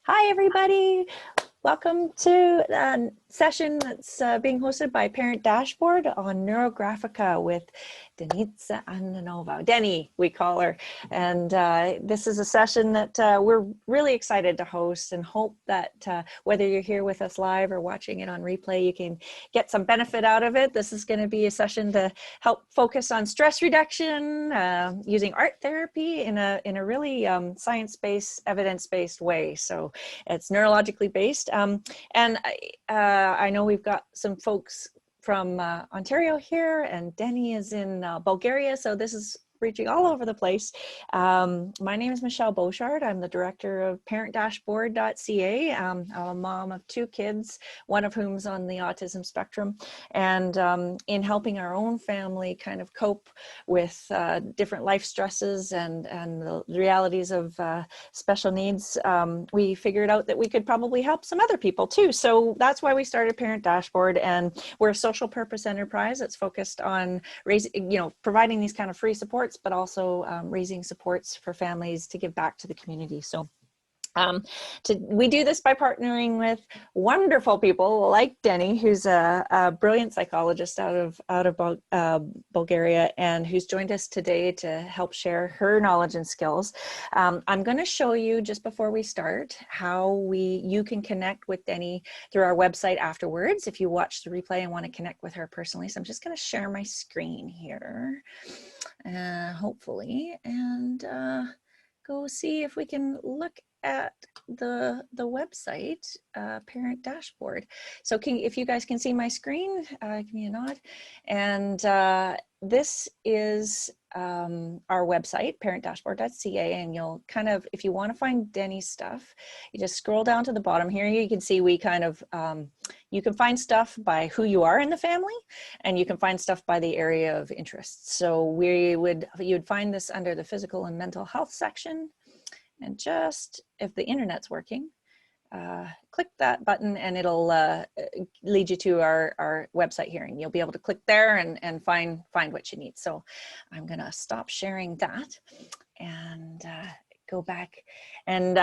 Hi, everybody. Welcome to a session that's being hosted by Parent Dashboard on Neurographica with Deni Andonova. Deni, we call her. And this is a session that we're really excited to host and hope that whether you're here with us live or watching it on replay, you can get some benefit out of it. This is going to be a session to help focus on stress reduction, using art therapy in a really science-based, evidence-based way. So it's neurologically based. And I know we've got some folks from Ontario here, and Deni is in Bulgaria, so this is reaching all over the place. My name is Michelle Beauchard. I'm the director of ParentDashboard.ca. I'm a mom of 2 kids, one of whom's on the autism spectrum. And in helping our own family kind of cope with different life stresses and the realities of special needs, we figured out that we could probably help some other people too. So that's why we started Parent Dashboard, and we're a social purpose enterprise that's focused on providing these kind of free supports, but also raising supports for families to give back to the community. So we do this by partnering with wonderful people like Deni, who's a brilliant psychologist out of Bulgaria, and who's joined us today to help share her knowledge and skills. I'm going to show you just before we start how you can connect with Deni through our website afterwards if you watch the replay and want to connect with her personally. So I'm just going to share my screen here, hopefully, and go see if we can look at the website, Parent Dashboard. So if you guys can see my screen, give me a nod. And this is our website, ParentDashboard.ca, and you'll kind of, if you want to find Deni's stuff, you just scroll down to the bottom here. You can see we kind of, you can find stuff by who you are in the family, and you can find stuff by the area of interest. So you'd find this under the physical and mental health section. And just, if the internet's working, click that button and it'll lead you to our website here, and you'll be able to click there and find what you need. So I'm gonna stop sharing that and go back. And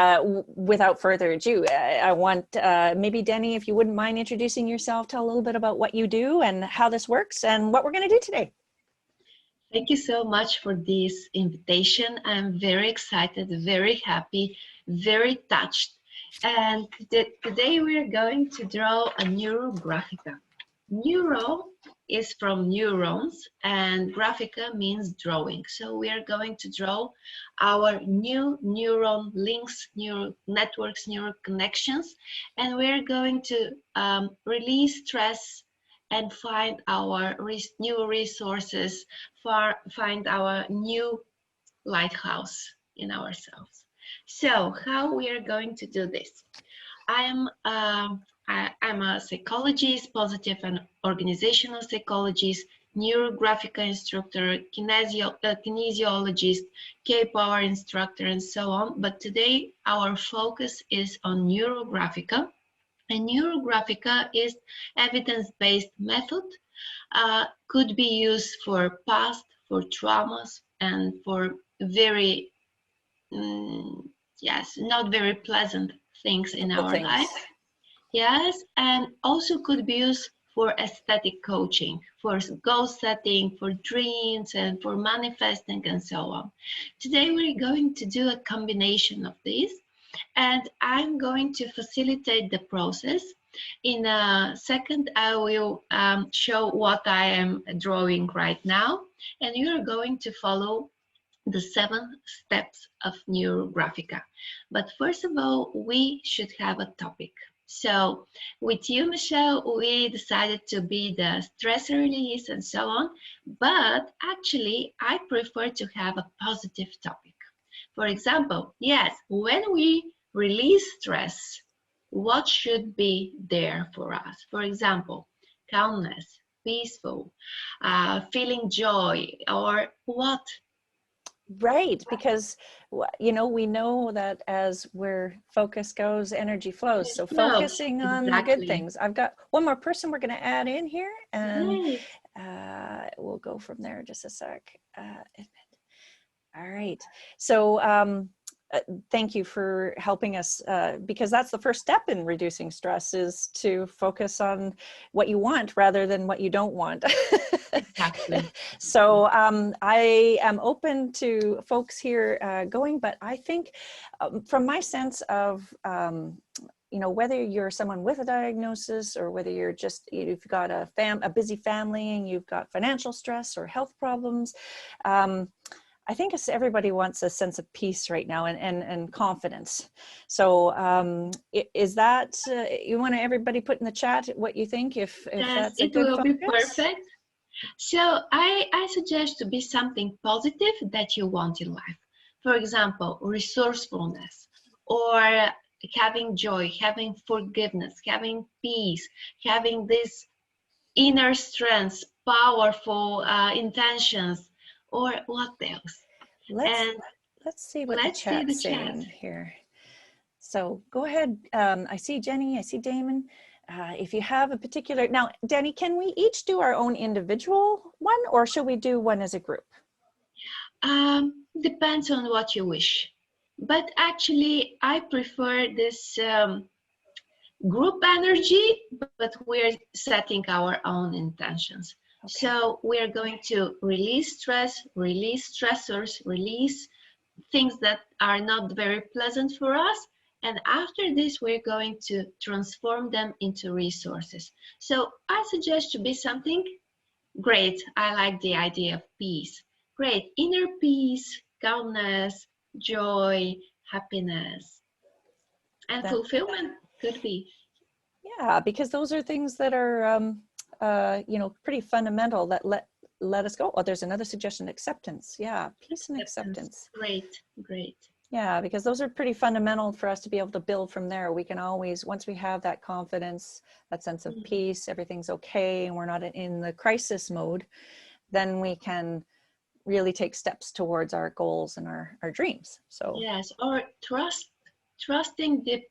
without further ado, I want maybe Deni, if you wouldn't mind introducing yourself, tell a little bit about what you do and how this works and what we're gonna do today. Thank you so much for this invitation. I'm very excited, very happy, very touched. And today we're going to draw a Neurographica. Neuro is from neurons, and graphica means drawing. So we are going to draw our new neuron links, neural networks, neural connections, and we're going to release stress and find our new resources, find our new lighthouse in ourselves. So how we are going to do this? I'm a psychologist, positive and organizational psychologist, Neurographica instructor, kinesiologist, K-Power instructor, and so on. But today our focus is on Neurographica. And Neurographica is evidence-based method, could be used for past, for traumas, and for very, not very pleasant things in our life. Yes, and also could be used for aesthetic coaching, for goal setting, for dreams, and for manifesting, and so on. Today we're going to do a combination of these. And I'm going to facilitate the process. In a second, I will show what I am drawing right now, and you're going to follow the 7 steps of Neurographica. But first of all, we should have a topic. So with you, Michelle, we decided to be the stress release and so on, but actually I prefer to have a positive topic. For example, yes, when we release stress, what should be there for us? For example, calmness, peaceful, feeling joy, or what? Right, because we know that as where focus goes, energy flows. So focusing on the good things. I've got one more person we're going to add in here, and we'll go from there. Just a sec. All right. So thank you for helping us, because that's the first step in reducing stress, is to focus on what you want rather than what you don't want. Exactly. So I am open to folks here going, but I think from my sense of, you know, whether you're someone with a diagnosis or whether you're just, you've got a busy family and you've got financial stress or health problems, I think everybody wants a sense of peace right now and confidence. So is that, you want everybody put in the chat what you think, if Yes, that's a it good will be focus? perfect. So I suggest to be something positive that you want in life. For example, resourcefulness, or having joy, having forgiveness, having peace, having this inner strength, powerful intentions, or what else? Let's And see what the let's see the chat's chat. saying here. So go ahead. I see Jenny, I see Damon. If you have a particular, now, Deni, can we each do our own individual one, or should we do one as a group? Depends on what you wish. But actually, I prefer this group energy, but we're setting our own intentions. Okay. So we're going to release stress, release stressors, release things that are not very pleasant for us. And after this, we're going to transform them into resources. So I suggest to be something great. I like the idea of peace. Great. Inner peace, calmness, joy, happiness, and fulfillment could be. Yeah, because those are things that are, you know, pretty fundamental, that let us go. Oh, there's another suggestion: acceptance. Yeah, peace and acceptance. Great, great. Yeah, because those are pretty fundamental for us to be able to build from there. We can always, once we have that confidence, that sense of peace, everything's okay, and we're not in the crisis mode, then we can really take steps towards our goals and our dreams. So yes, or trusting the.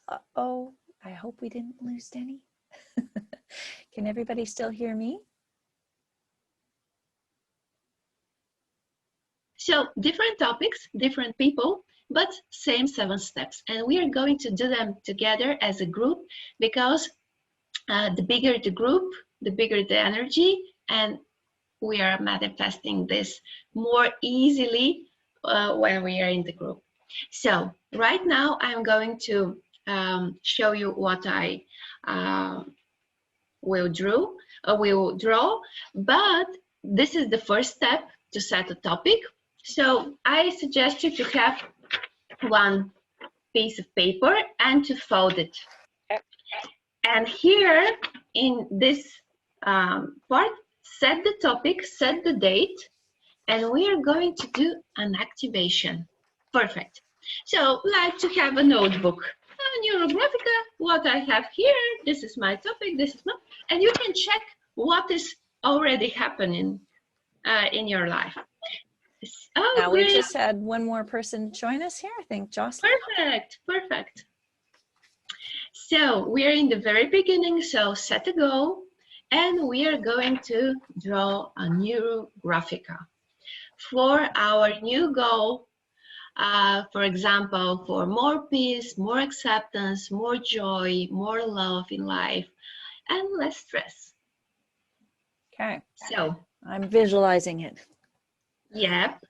Uh-oh, I hope we didn't lose Deni. Can everybody still hear me? So different topics, different people, but same 7 steps. And we are going to do them together as a group, because the bigger the group, the bigger the energy, and we are manifesting this more easily when we are in the group. So right now I'm going to show you what I will draw, but this is the first step to set a topic. So I suggest you to have one piece of paper and to fold it. And here in this part, set the topic, set the date, and we are going to do an activation. Perfect. So like to have a notebook. Neurographica, what I have here, this is my topic, this is not, and you can check what is already happening in your life. Oh, now great. We just had one more person join us here, I think, Jocelyn. Perfect, perfect. So we're in the very beginning, so set a goal, and we are going to draw a Neurographica. For our new goal, for example, for more peace, more acceptance, more joy, more love in life, and less stress. Okay. So I'm visualizing it. Yep.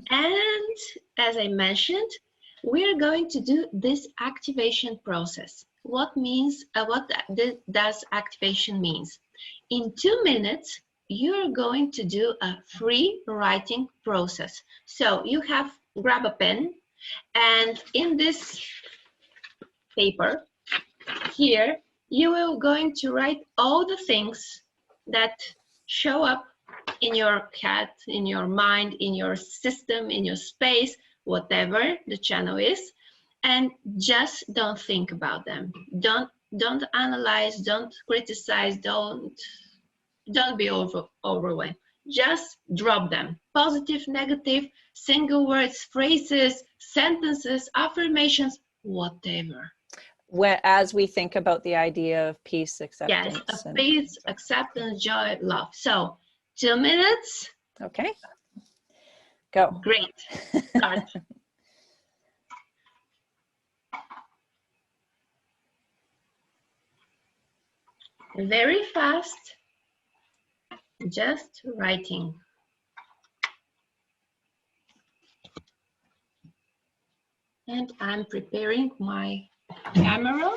And as I mentioned, we're going to do this activation process. What does activation means? In 2 minutes, you're going to do a free writing process. So you grab a pen, and in this paper here, you will going to write all the things that show up in your head, in your mind, in your system, in your space, whatever the channel is, and just don't think about them. Don't analyze, don't criticize, don't be overwhelmed. Just drop them. Positive, negative, single words, phrases, sentences, affirmations, whatever. As we think about the idea of peace, acceptance. Yes, of peace, acceptance, joy, love. So 2 minutes, Okay. Go. Great. Start. Very fast. Just writing. And I'm preparing my camera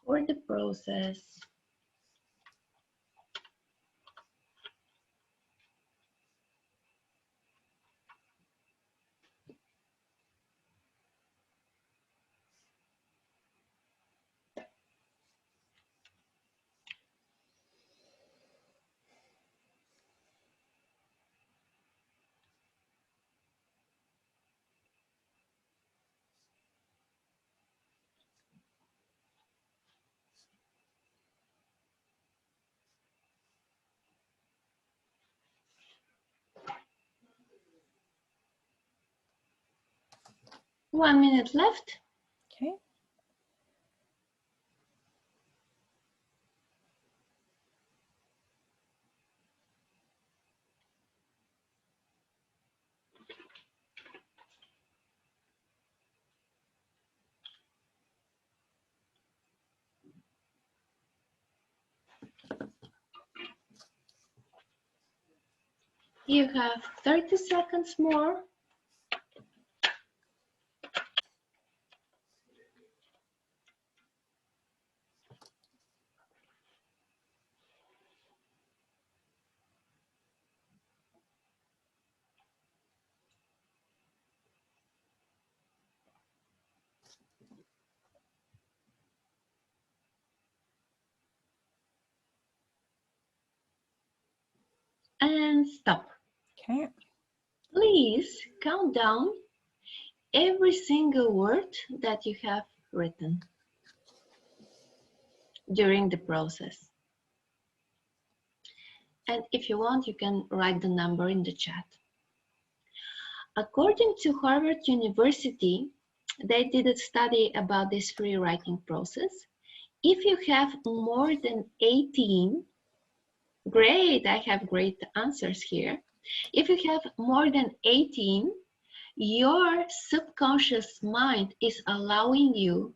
for the process. One minute left. Okay. You have 30 seconds more. And stop. Okay. Please count down every single word that you have written during the process. And if you want, you can write the number in the chat. According to Harvard University, they did a study about this free writing process. If you have more than 18, great, I have great answers here. If you have more than 18, your subconscious mind is allowing you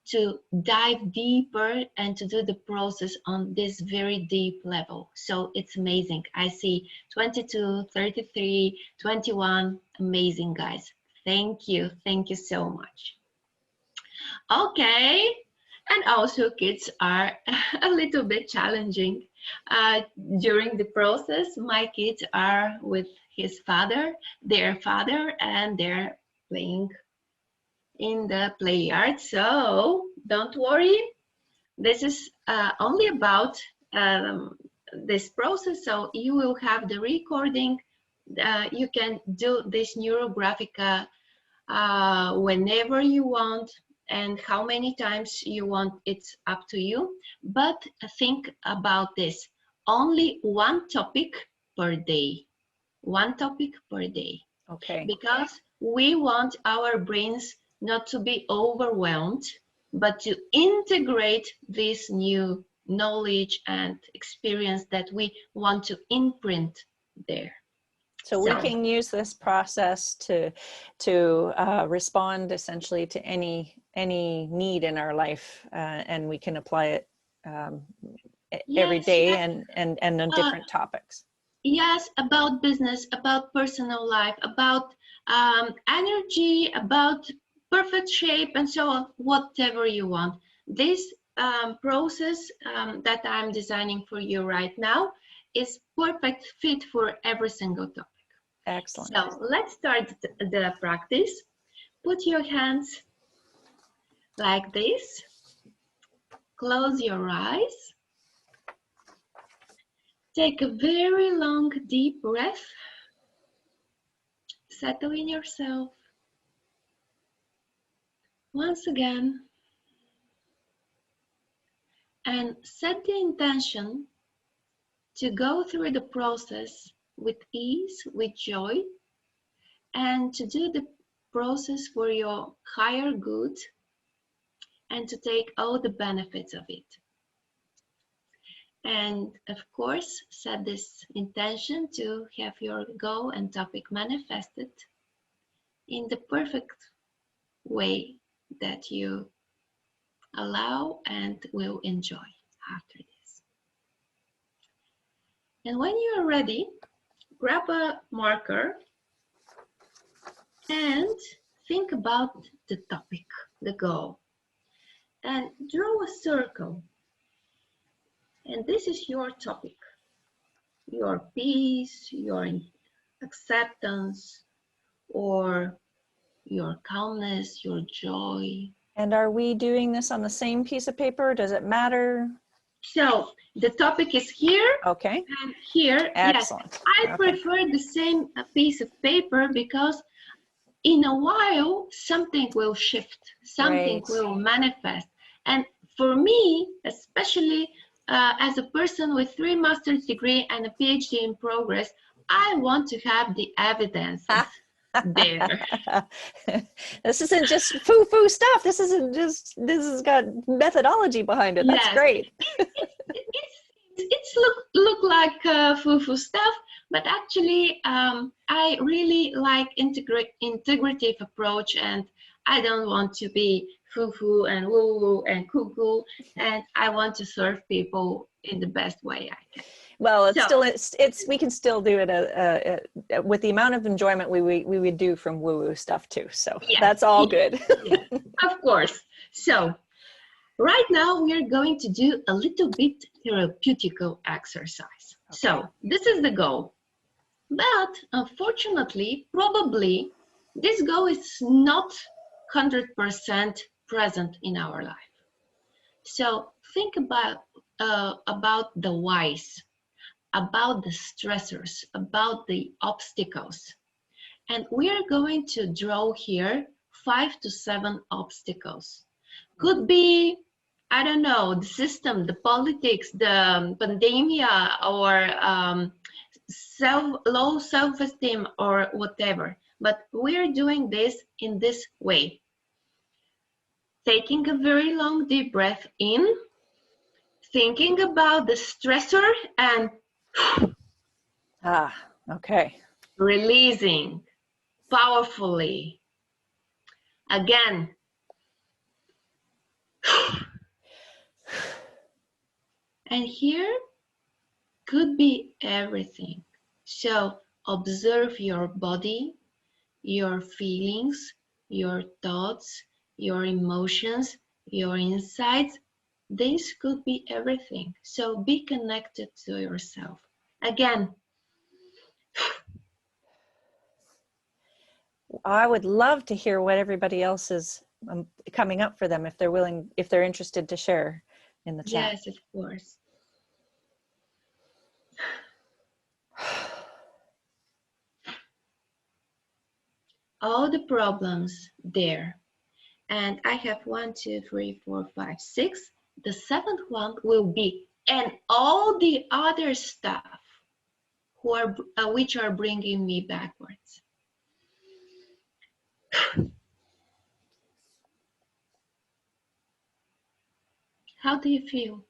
to dive deeper and to do the process on this very deep level. So it's amazing. I see 22, 33, 21, amazing guys. Thank you so much. Okay, and also kids are a little bit challenging. During the process, my kids are with their father, and they're playing in the play yard. So don't worry, this is only about this process. So you will have the recording. You can do this Neurographica whenever you want, and how many times you want, it's up to you. But think about this, only one topic per day. One topic per day. Okay. Because we want our brains not to be overwhelmed, but to integrate this new knowledge and experience that we want to imprint there. So we can use this process to respond essentially to any need in our life, and we can apply it every day, and on different topics. Yes, about business, about personal life, about energy, about perfect shape, and so on, whatever you want. This process that I'm designing for you right now is perfect fit for every single topic. Excellent. So let's start the practice. Put your hands like this. Close your eyes. Take a very long, deep breath. Settle in yourself. Once again, and set the intention to go through the process with ease, with joy, and to do the process for your higher good and to take all the benefits of it. And of course, set this intention to have your goal and topic manifested in the perfect way that you allow and will enjoy after this. And when you are ready, grab a marker and think about the topic, the goal, and draw a circle. And this is your topic, your peace, your acceptance, or your calmness, your joy. And are we doing this on the same piece of paper? Does it matter? So the topic is here. Okay. And here. Excellent. Yes, I prefer the same piece of paper because in a while something will shift, something will manifest. And for me, especially as a person with 3 master's degree and a PhD in progress, I want to have the evidence there. This isn't just foo-foo stuff. This has got methodology behind it. That's great. It's look like foo-foo stuff, but actually I really like integrative approach, and I don't want to be foo-foo and woo-woo and cuckoo, and I want to serve people in the best way I can. Well, we can still do it with the amount of enjoyment we would do from woo-woo stuff too. So that's all good. Yeah, of course. So right now we are going to do a little bit therapeutical exercise. Okay. So this is the goal. But unfortunately, probably this goal is not 100% present in our life. So think about the whys, about the stressors, about the obstacles. And we are going to draw here 5 to 7 obstacles. Could be, I don't know, the system, the politics, the pandemic, or low self-esteem, or whatever. But we're doing this in this way. Taking a very long deep breath in, thinking about the stressor, and okay. Releasing powerfully. Again. And here could be everything. So observe your body, your feelings, your thoughts, your emotions, your insights. This could be everything. So be connected to yourself. Again. I would love to hear what everybody else is coming up for them, if they're willing, if they're interested to share in the chat. Yes, of course. All the problems there. And I have 1, 2, 3, 4, 5, 6. The 7th one will be, and all the other stuff which are bringing me backwards. How do you feel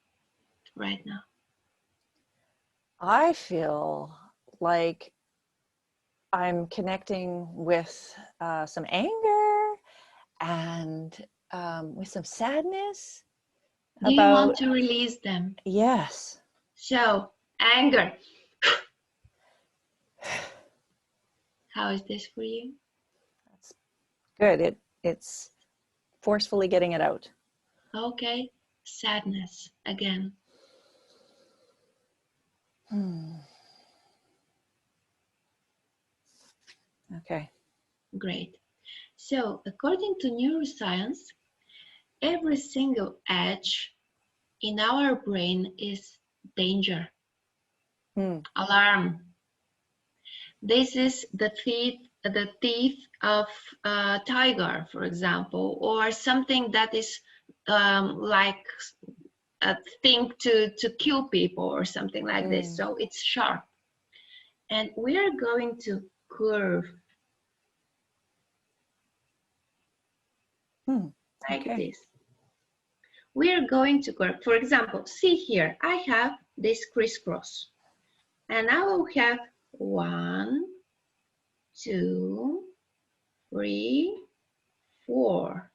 right now? I feel like I'm connecting with some anger and with some sadness. Do you want to release them? Yes. So, anger. How is this for you? That's good. It's forcefully getting it out. Okay. Sadness again. Okay. Great. So, according to neuroscience, every single edge in our brain is danger, alarm. This is the teeth of a tiger, for example, or something that is like a thing to kill people or something like this. So it's sharp. And we are going to curve like this. we're going to curve. For example, see here, I have this crisscross, and I will have 1, 2, 3, 4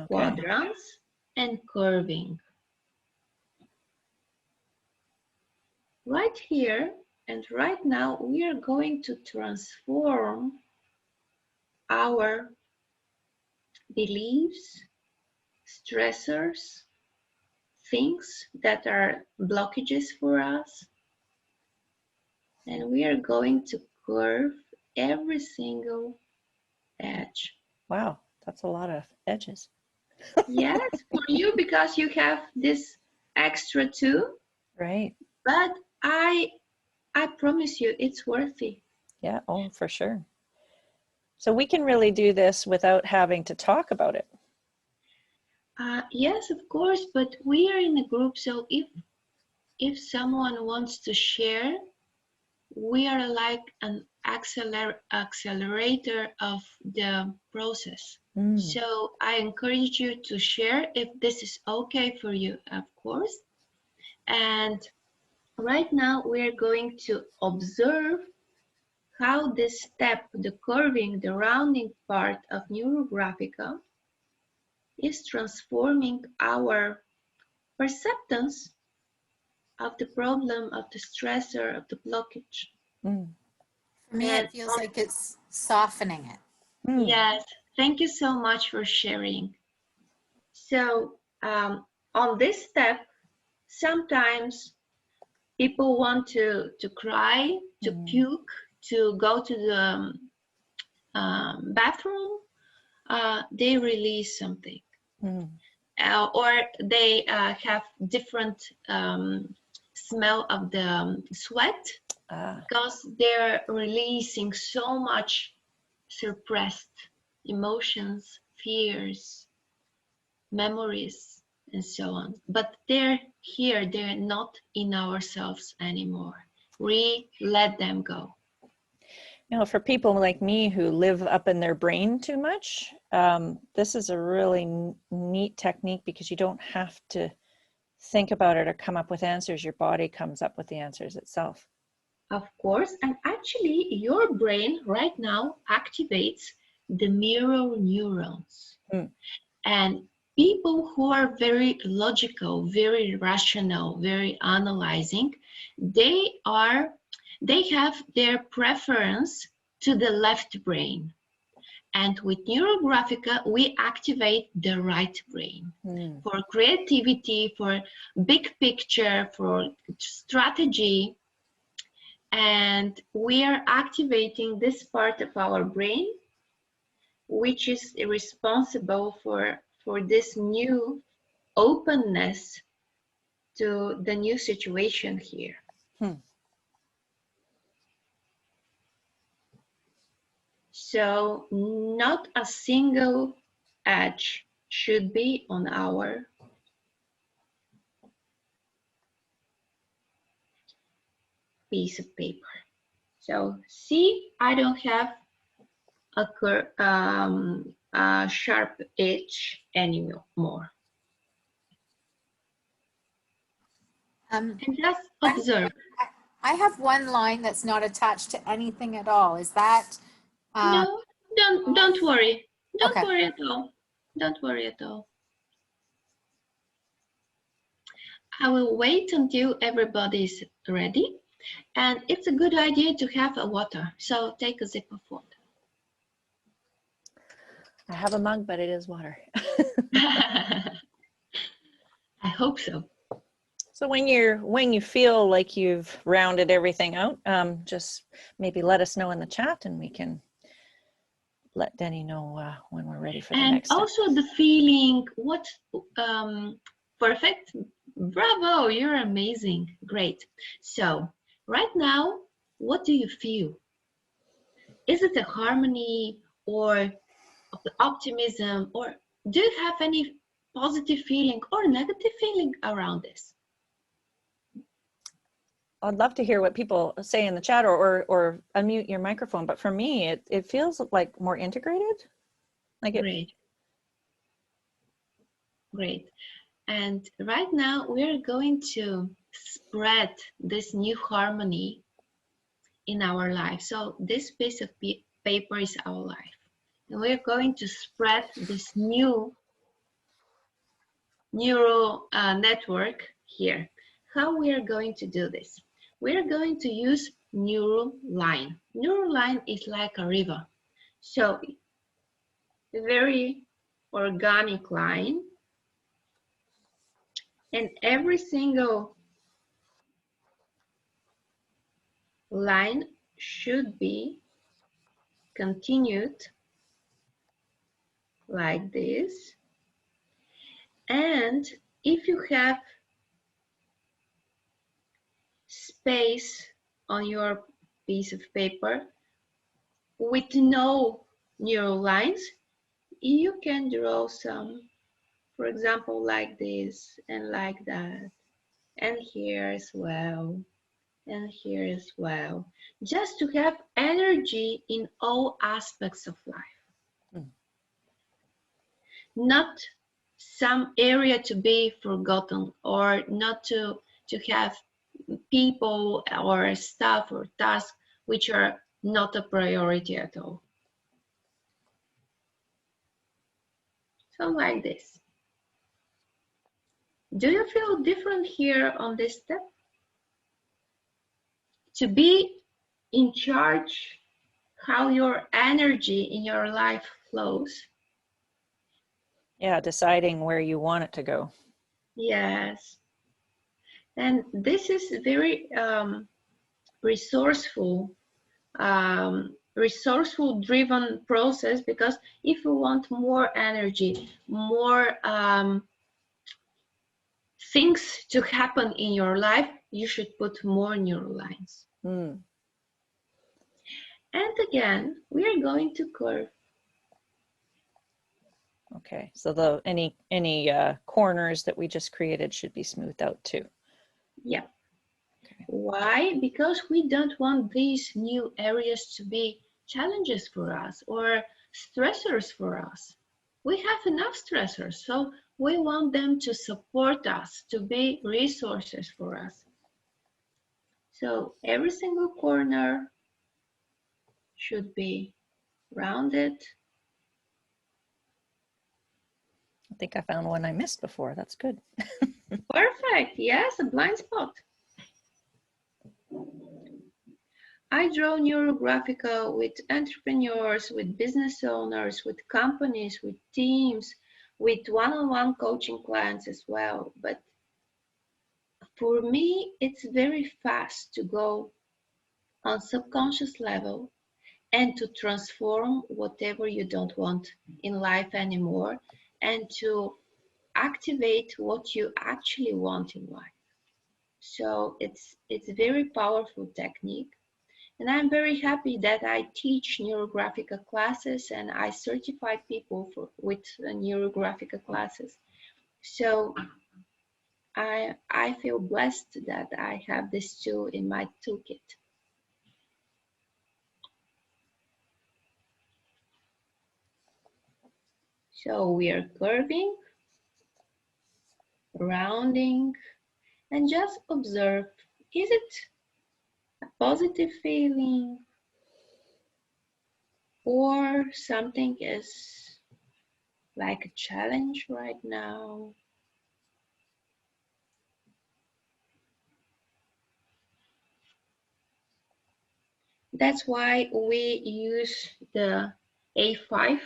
quadrants and curving. Right here and right now, we are going to transform our beliefs, stressors, things that are blockages for us, and we are going to curve every single edge. Wow, that's a lot of edges. Yes, for you, because you have this extra too. Right. But I promise you, it's worthy. Yeah, oh, for sure. So we can really do this without having to talk about it. Yes, of course, but we are in a group, so if someone wants to share, we are like an accelerator of the process. So I encourage you to share if this is okay for you, of course. And right now we're going to observe how this step, the curving, the rounding part of Neurographica, is transforming our perceptions of the problem, of the stressor, of the blockage. For me, it feels like it's softening it. Yes, thank you so much for sharing. So on this step, sometimes people want to cry, to puke, to go to the bathroom. They release something. Or they have different smell of the sweat because they're releasing so much suppressed emotions, fears, memories, and so on. But they're here, they're not in ourselves anymore. We let them go. You know, for people like me who live up in their brain too much, this is a really neat technique because you don't have to think about it or come up with answers. Your body comes up with the answers itself. Of course, and actually your brain right now activates the mirror neurons. And people who are very logical, very rational, very analyzing, they have their preference to the left brain. And with Neurographica, we activate the right brain for creativity, for big picture, for strategy. And we are activating this part of our brain, which is responsible for this new openness to the new situation here. So not a single edge should be on our piece of paper. So see, I don't have a sharp edge anymore. And just observe. I have one line that's not attached to anything at all. Is that? No, don't worry. Don't Okay. worry at all. Don't worry at all. I will wait until everybody's ready. And it's a good idea to have a water. So take a sip of water. I have a mug, but it is water. I hope so. So when you feel like you've rounded everything out, just maybe let us know in the chat and we can let Deni know when we're ready for the next step. And also the feeling, perfect. Bravo, you're amazing. Great. So right now, what do you feel? Is it a harmony or optimism, or do you have any positive feeling or negative feeling around this? I'd love to hear what people say in the chat or unmute your microphone. But for me, it feels like more integrated. Like it. Great. And right now we're going to spread this new harmony in our life. So this piece of paper is our life. And we're going to spread this new neural network here. How we are going to do this? We are going to use neural line. Neural line is like a river. So a very organic line, and every single line should be continued like this. And if you have space on your piece of paper with no neural lines, you can draw some, for example, like this and like that, and here as well, and here as well, just to have energy in all aspects of life. Not some area to be forgotten, or not to have people or stuff or tasks which are not a priority at all. So like this. Do you feel different here on this step? To be in charge how your energy in your life flows. Yeah, deciding where you want it to go. Yes. And this is very resourceful driven process, because if you want more energy, more things to happen in your life, you should put more neural lines. And again, we are going to curve. Okay, so any corners that we just created should be smoothed out too. Yeah. Okay. Why? Because we don't want these new areas to be challenges for us or stressors for us. We have enough stressors, so we want them to support us, to be resources for us. So every single corner should be rounded. I think I found one I missed before. That's good. Perfect. Yes, a blind spot. I draw Neurographica with entrepreneurs, with business owners, with companies, with teams, with one-on-one coaching clients as well. But for me, it's very fast to go on subconscious level and to transform whatever you don't want in life anymore, and to activate what you actually want in life. So it's a very powerful technique. And I'm very happy that I teach Neurographica classes, and I certify people with Neurographica classes. So I feel blessed that I have this tool in my toolkit. So we are curving, rounding, and just observe. Is it a positive feeling, or something is like a challenge right now? That's why we use the A5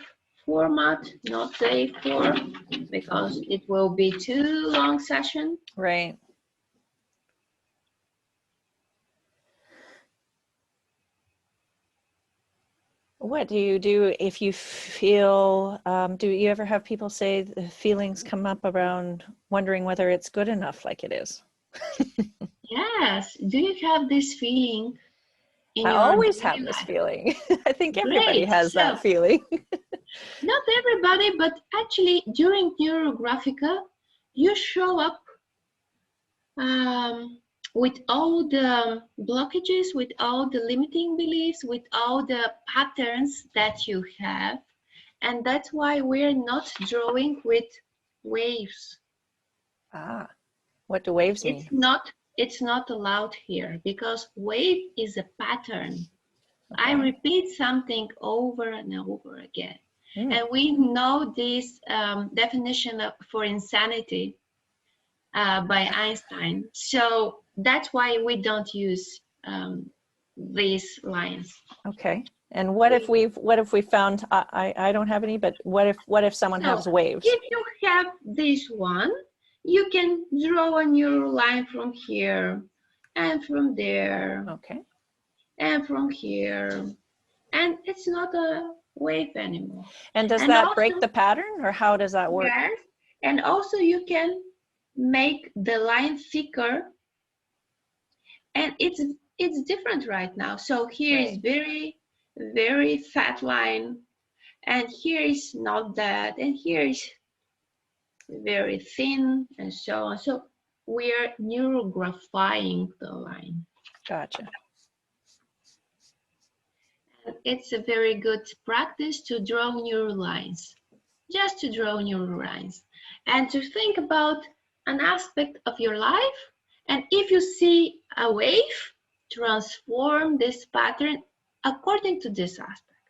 format, not the A4, because it will be too long session. Right. What do you do if you feel, do you ever have people say the feelings come up around wondering whether it's good enough like it is? Yes. Do you have this feeling in I your always daily have this life? feeling. I think everybody Great. has that feeling. Not everybody, but actually during Neurographica, you show up with all the blockages, with all the limiting beliefs, with all the patterns that you have. And that's why we're not drawing with waves. Ah, what do waves mean? It's not allowed here because wave is a pattern. I Okay. repeat something over and over again. Mm. And we know this definition for insanity by Einstein. So that's why we don't use these lines. Okay. And what if we found, I don't have any, but what if someone So has waves? if you have this one, you can draw a neural line from here and from there Okay. and from here. And it's not a wave anymore. And does And that also, break the pattern, or how does that work? yes, and also you can make the line thicker, and it's different right now. So here is Right. very fat line, and here is not that, and here is very thin, and so on. So we're neurographing the line. Gotcha. It's a very good practice to draw neural lines, just to draw neural lines, and to think about an aspect of your life. And if you see a wave, transform this pattern according to this aspect.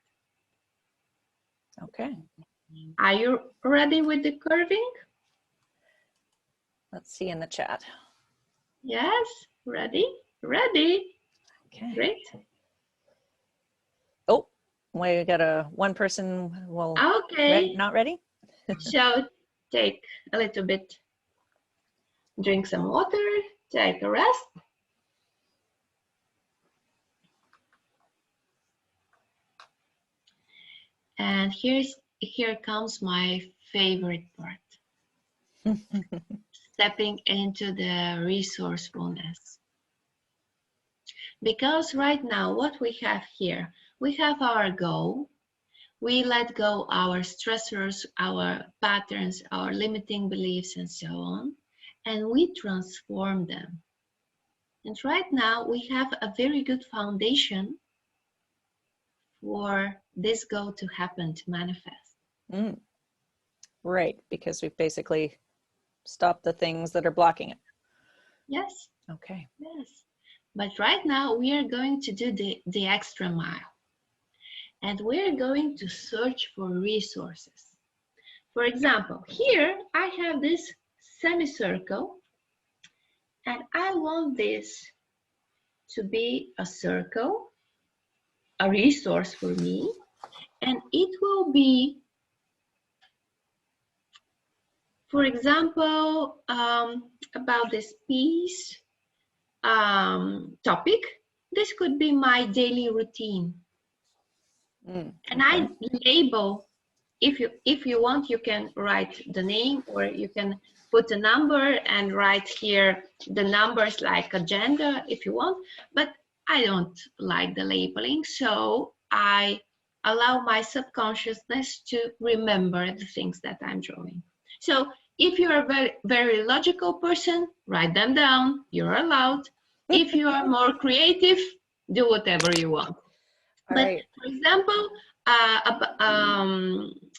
Okay. Are you ready with the curving? Let's see in the chat. Yes, ready? Ready. Okay. Great. Oh, we got one person. Well, Okay. not ready? So take a little bit, drink some water, take a rest. And here comes my favorite part. Stepping into the resourcefulness. Because right now what we have here, we have our goal. We let go our stressors, our patterns, our limiting beliefs, and so on, and we transform them. And right now we have a very good foundation for this goal to happen, to manifest. Mm. Right, because we've basically stopped the things that are blocking it. Yes. Okay. Yes. But right now we are going to do the extra mile. And we're going to search for resources. For example, here I have this semicircle, and I want this to be a circle, a resource for me, and it will be, for example, about this peace topic. This could be my daily routine. And I label, if you want, you can write the name, or you can put a number and write here the numbers like agenda if you want, but I don't like the labeling, so I allow my subconsciousness to remember the things that I'm drawing. So if you're a very, very logical person, write them down, you're allowed. If you are more creative, do whatever you want. But right. for example,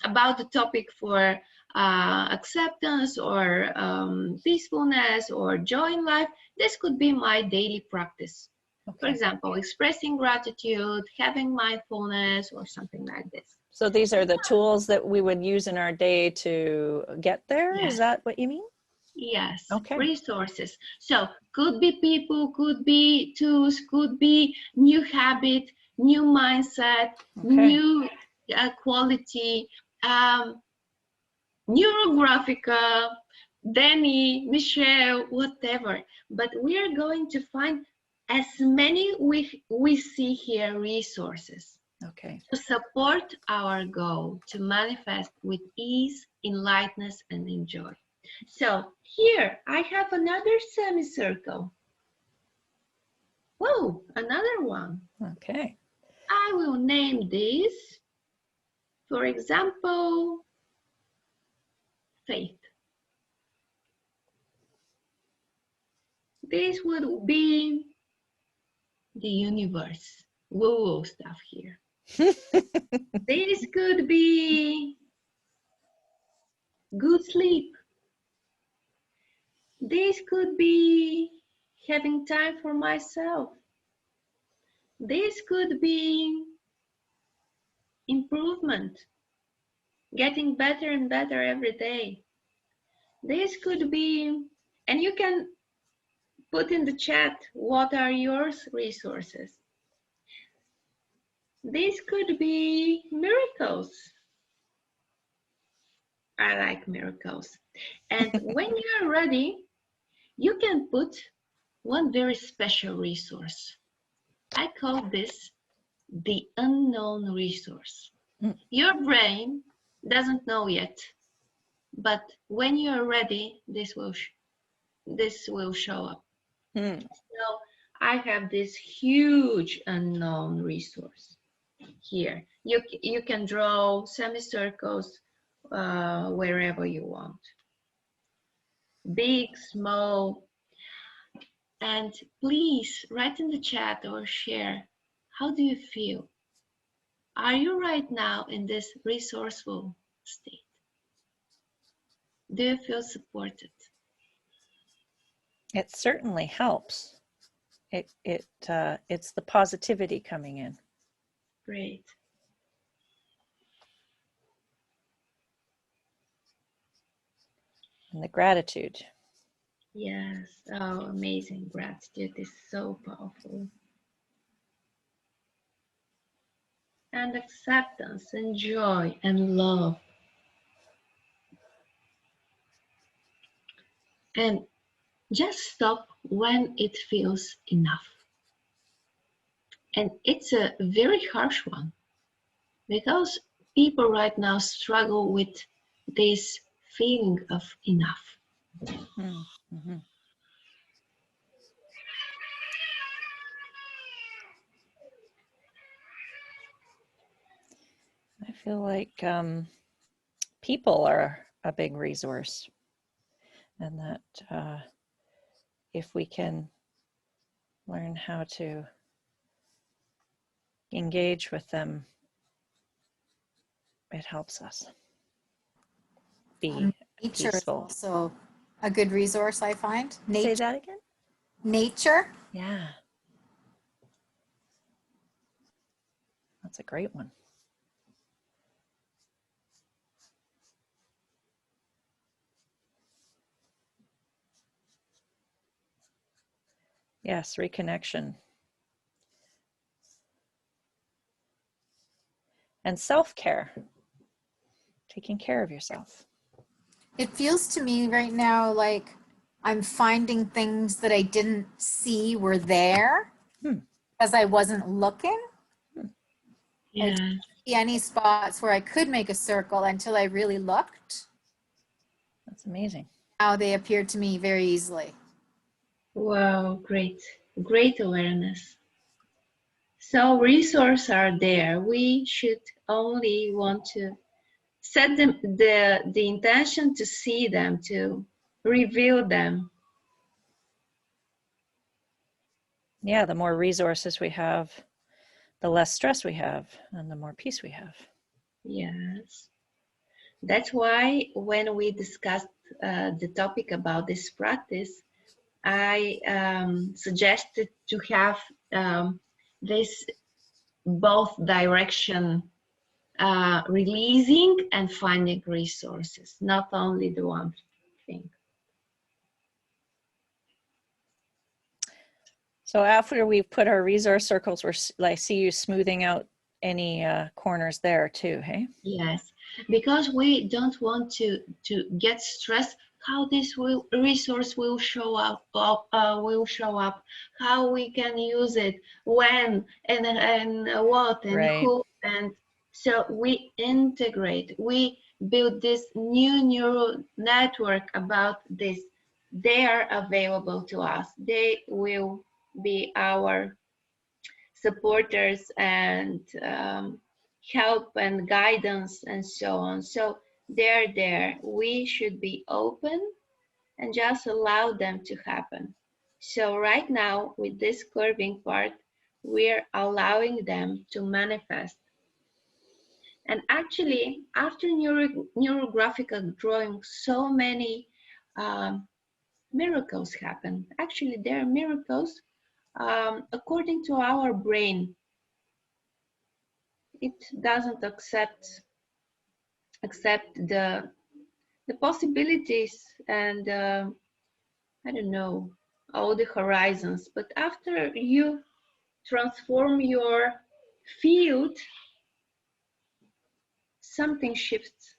about the topic for acceptance or peacefulness or joy in life, this could be my daily practice. Okay. For example, expressing gratitude, having mindfulness, or something like this. So these are the tools that we would use in our day to get there? Yes. Is that what you mean? Yes. Okay. Resources. So could be people, could be tools, could be new habit, new mindset, okay. New quality, Neurographica, Deni, Michelle, whatever. But we are going to find as many we see here resources. Okay. To support our goal to manifest with ease, in lightness, and in joy. So here I have another semicircle. Whoa, another one. Okay. I will name this, for example, faith. This would be the universe. Woo-woo stuff here. This could be good sleep. This could be having time for myself. This could be improvement, getting better and better every day. This could be, and you can put in the chat, what are your resources? This could be miracles. I like miracles. And when you're ready, you can put one very special resource. I call this the unknown resource. Your brain doesn't know yet, but when you're ready, this will show up. So I have this huge unknown resource here. You can draw semicircles wherever you want, big, small, and please write in the chat or share. How do you feel? Are you right now in this resourceful state? Do you feel supported? It certainly helps. It's the positivity coming in. Great. And the gratitude. Yes. Oh, amazing. Gratitude is so powerful. And acceptance and joy and love. And just stop when it feels enough. And it's a very harsh one, because people right now struggle with this feeling of enough. Mm-hmm. I feel like people are a big resource, and that if we can learn how to engage with them, it helps us be Nature is peaceful. also a good resource, I find. Say that again? Nature. Yeah. That's a great one. Yes, reconnection. And self-care, taking care of yourself. It feels to me right now like I'm finding things that I didn't see were there because I wasn't looking. Yeah. I didn't see any spots where I could make a circle until I really looked. That's amazing. Now they appear to me very easily. Wow, great. Great awareness. So resources are there. We should only want to set them the intention to see them, to reveal them. Yeah, the more resources we have, the less stress we have, and the more peace we have. Yes. That's why when we discussed the topic about this practice, I suggested to have this both direction, releasing and finding resources, not only the one thing. So after we've put our resource circles, I see you smoothing out any corners there too, hey? Yes, because we don't want to get stressed how this resource will show up, how we can use it, when, and what, and Right. who, and so we integrate. We build this new neural network about this. They are available to us. They will be our supporters and help and guidance and so on. So they're there. We should be open and just allow them to happen. So right now with this curving part, we're allowing them to manifest. And actually, after Neurographica drawing so many miracles happen. Actually, there are miracles according to our brain. It doesn't accept the possibilities and I don't know, all the horizons. But after you transform your field, something shifts.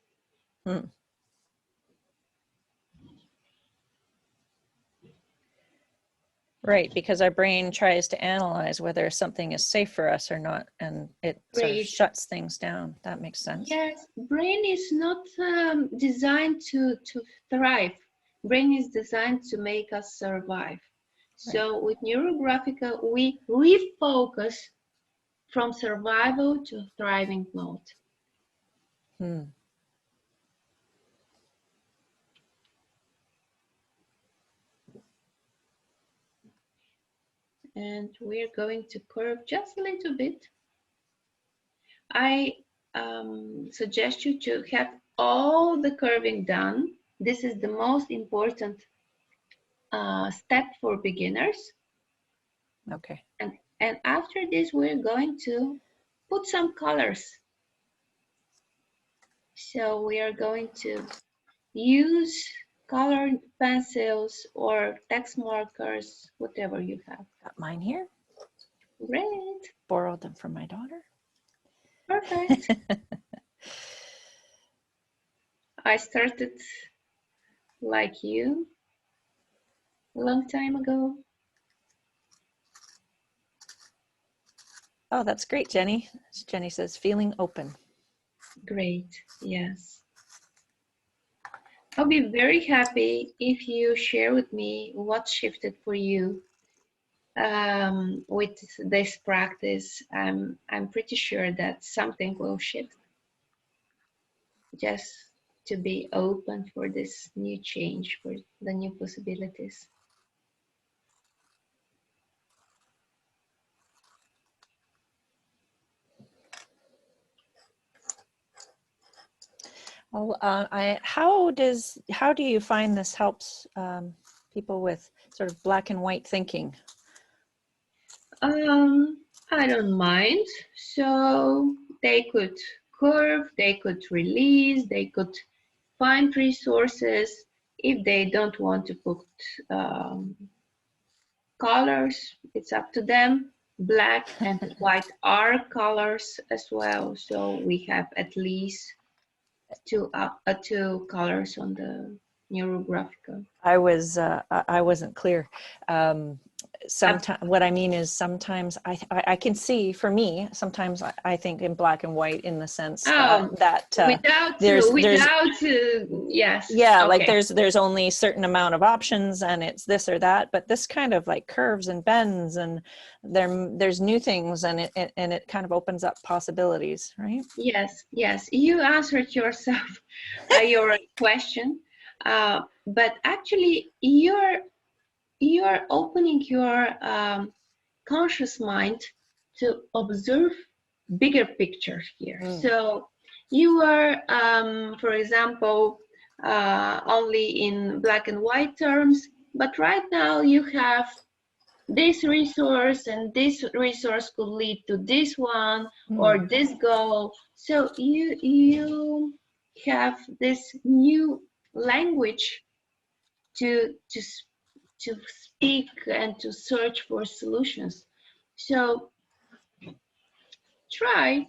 Right, because our brain tries to analyze whether something is safe for us or not, and it sort of Great. shuts things down. That makes sense. Yes, brain is not designed to thrive. Brain is designed to make us survive. So with Neurographica, we refocus from survival to thriving mode. And we're going to curve just a little bit. I suggest you to have all the curving done. This is the most important step for beginners. Okay. And after this, we're going to put some colors. So we are going to use colored pencils or text markers, whatever you have. Got mine here. Great. Borrowed them from my daughter. Perfect. I started like you a long time ago. Oh, that's great, Jenny. Jenny says, feeling open. Great, yes. I'll be very happy if you share with me what shifted for you with this practice. I'm pretty sure that something will shift. Just to be open for this new change, for the new possibilities. Well, how do you find this helps people with sort of black and white thinking? I don't mind. So they could curve, they could release, they could find resources. If they don't want to put colors, it's up to them. Black and white are colors as well. So we have at least two colors on the Neurographica. I wasn't clear. Sometimes what I mean is sometimes I can see, for me, sometimes I think in black and white, in the sense that yes, yeah, okay. like there's only a certain amount of options and it's this or that, but this kind of like curves and bends and there's new things and it kind of opens up possibilities, right? Yes, you answered yourself your question, but actually you're opening your conscious mind to observe bigger picture here. So you are, for example, only in black and white terms, but right now you have this resource and this resource could lead to this one or this goal. So you have this new language to speak and to search for solutions. So try,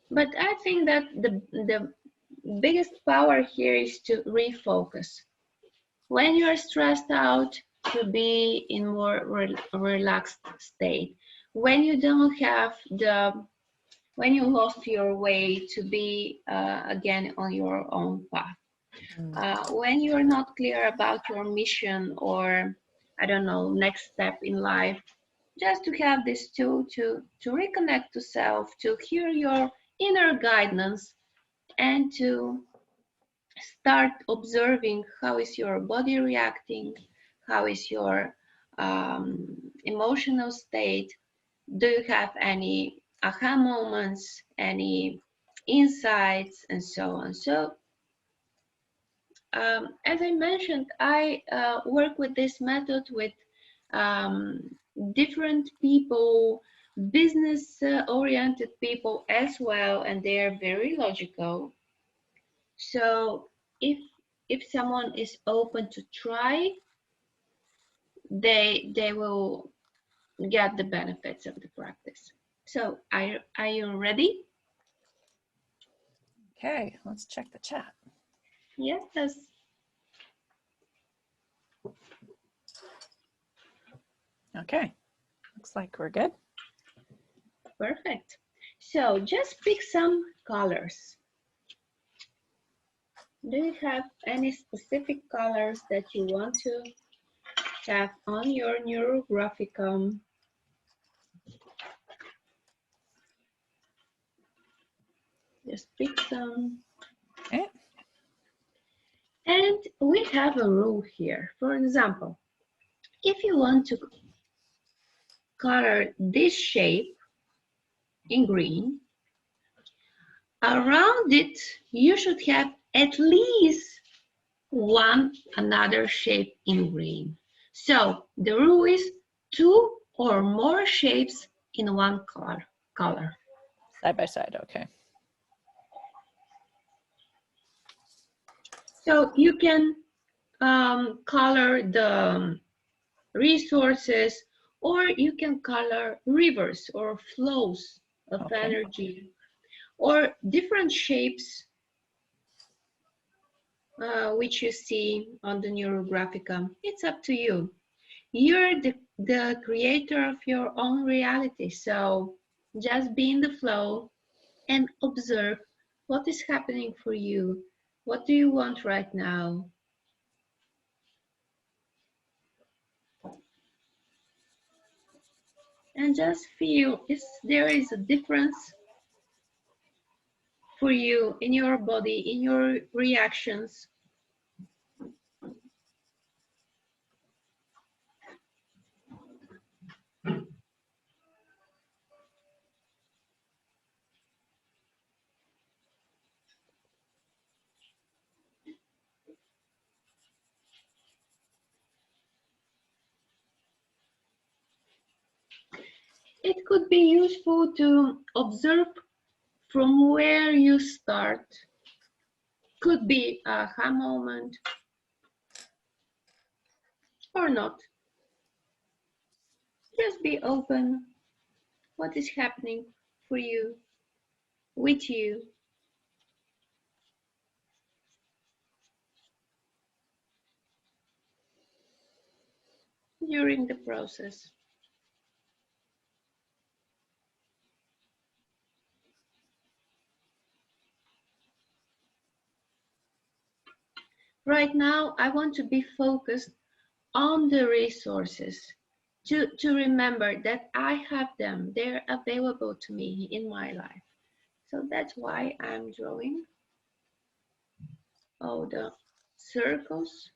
but I think that the biggest power here is to refocus. When you're stressed out, to be in more relaxed state. When you don't have when you lost your way, to be again on your own path. When you're not clear about your mission or, I don't know, next step in life, just to have this tool to reconnect to self, to hear your inner guidance, and to start observing how is your body reacting, how is your emotional state, do you have any aha moments, any insights, and so on. So as I mentioned, I work with this method with different people, business-oriented people as well, and they are very logical. So if someone is open to try, they will get the benefits of the practice. So are you ready? Okay, let's check the chat. Yes. Okay, looks like we're good. Perfect. So just pick some colors. Do you have any specific colors that you want to have on your Neurographica? Just pick some. Okay. And we have a rule here. For example, if you want to color this shape in green, around it you should have at least one another shape in green. So the rule is 2 or more shapes in one color. Side by side, okay. So you can color the resources, or you can color rivers or flows of energy, or different shapes which you see on the Neurographica. It's up to you. You're the creator of your own reality, so just be in the flow and observe what is happening for you. What do you want right now? And just feel if there is a difference for you in your body, in your reactions. It could be useful to observe from where you start. Could be a aha moment or not. Just be open. What is happening for you, with you? During the process. Right now, I want to be focused on the resources, to remember that I have them. They're available to me in my life. So that's why I'm drawing all the circles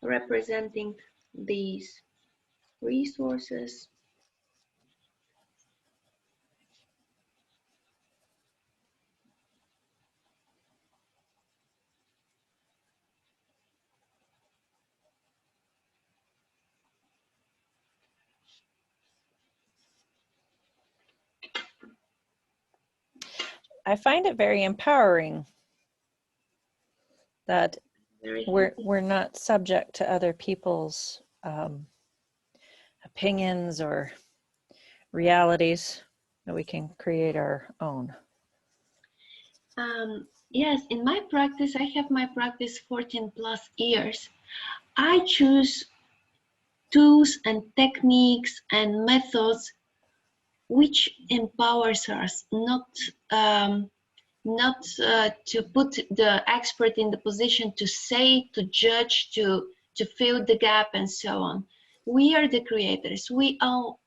representing these resources. I find it very empowering that we're not subject to other people's opinions or realities, that we can create our own. Yes, in my practice, I have my practice 14 plus years. I choose tools and techniques and methods which empowers us, not to put the expert in the position to say, to judge, to fill the gap and so on. We are the creators. We know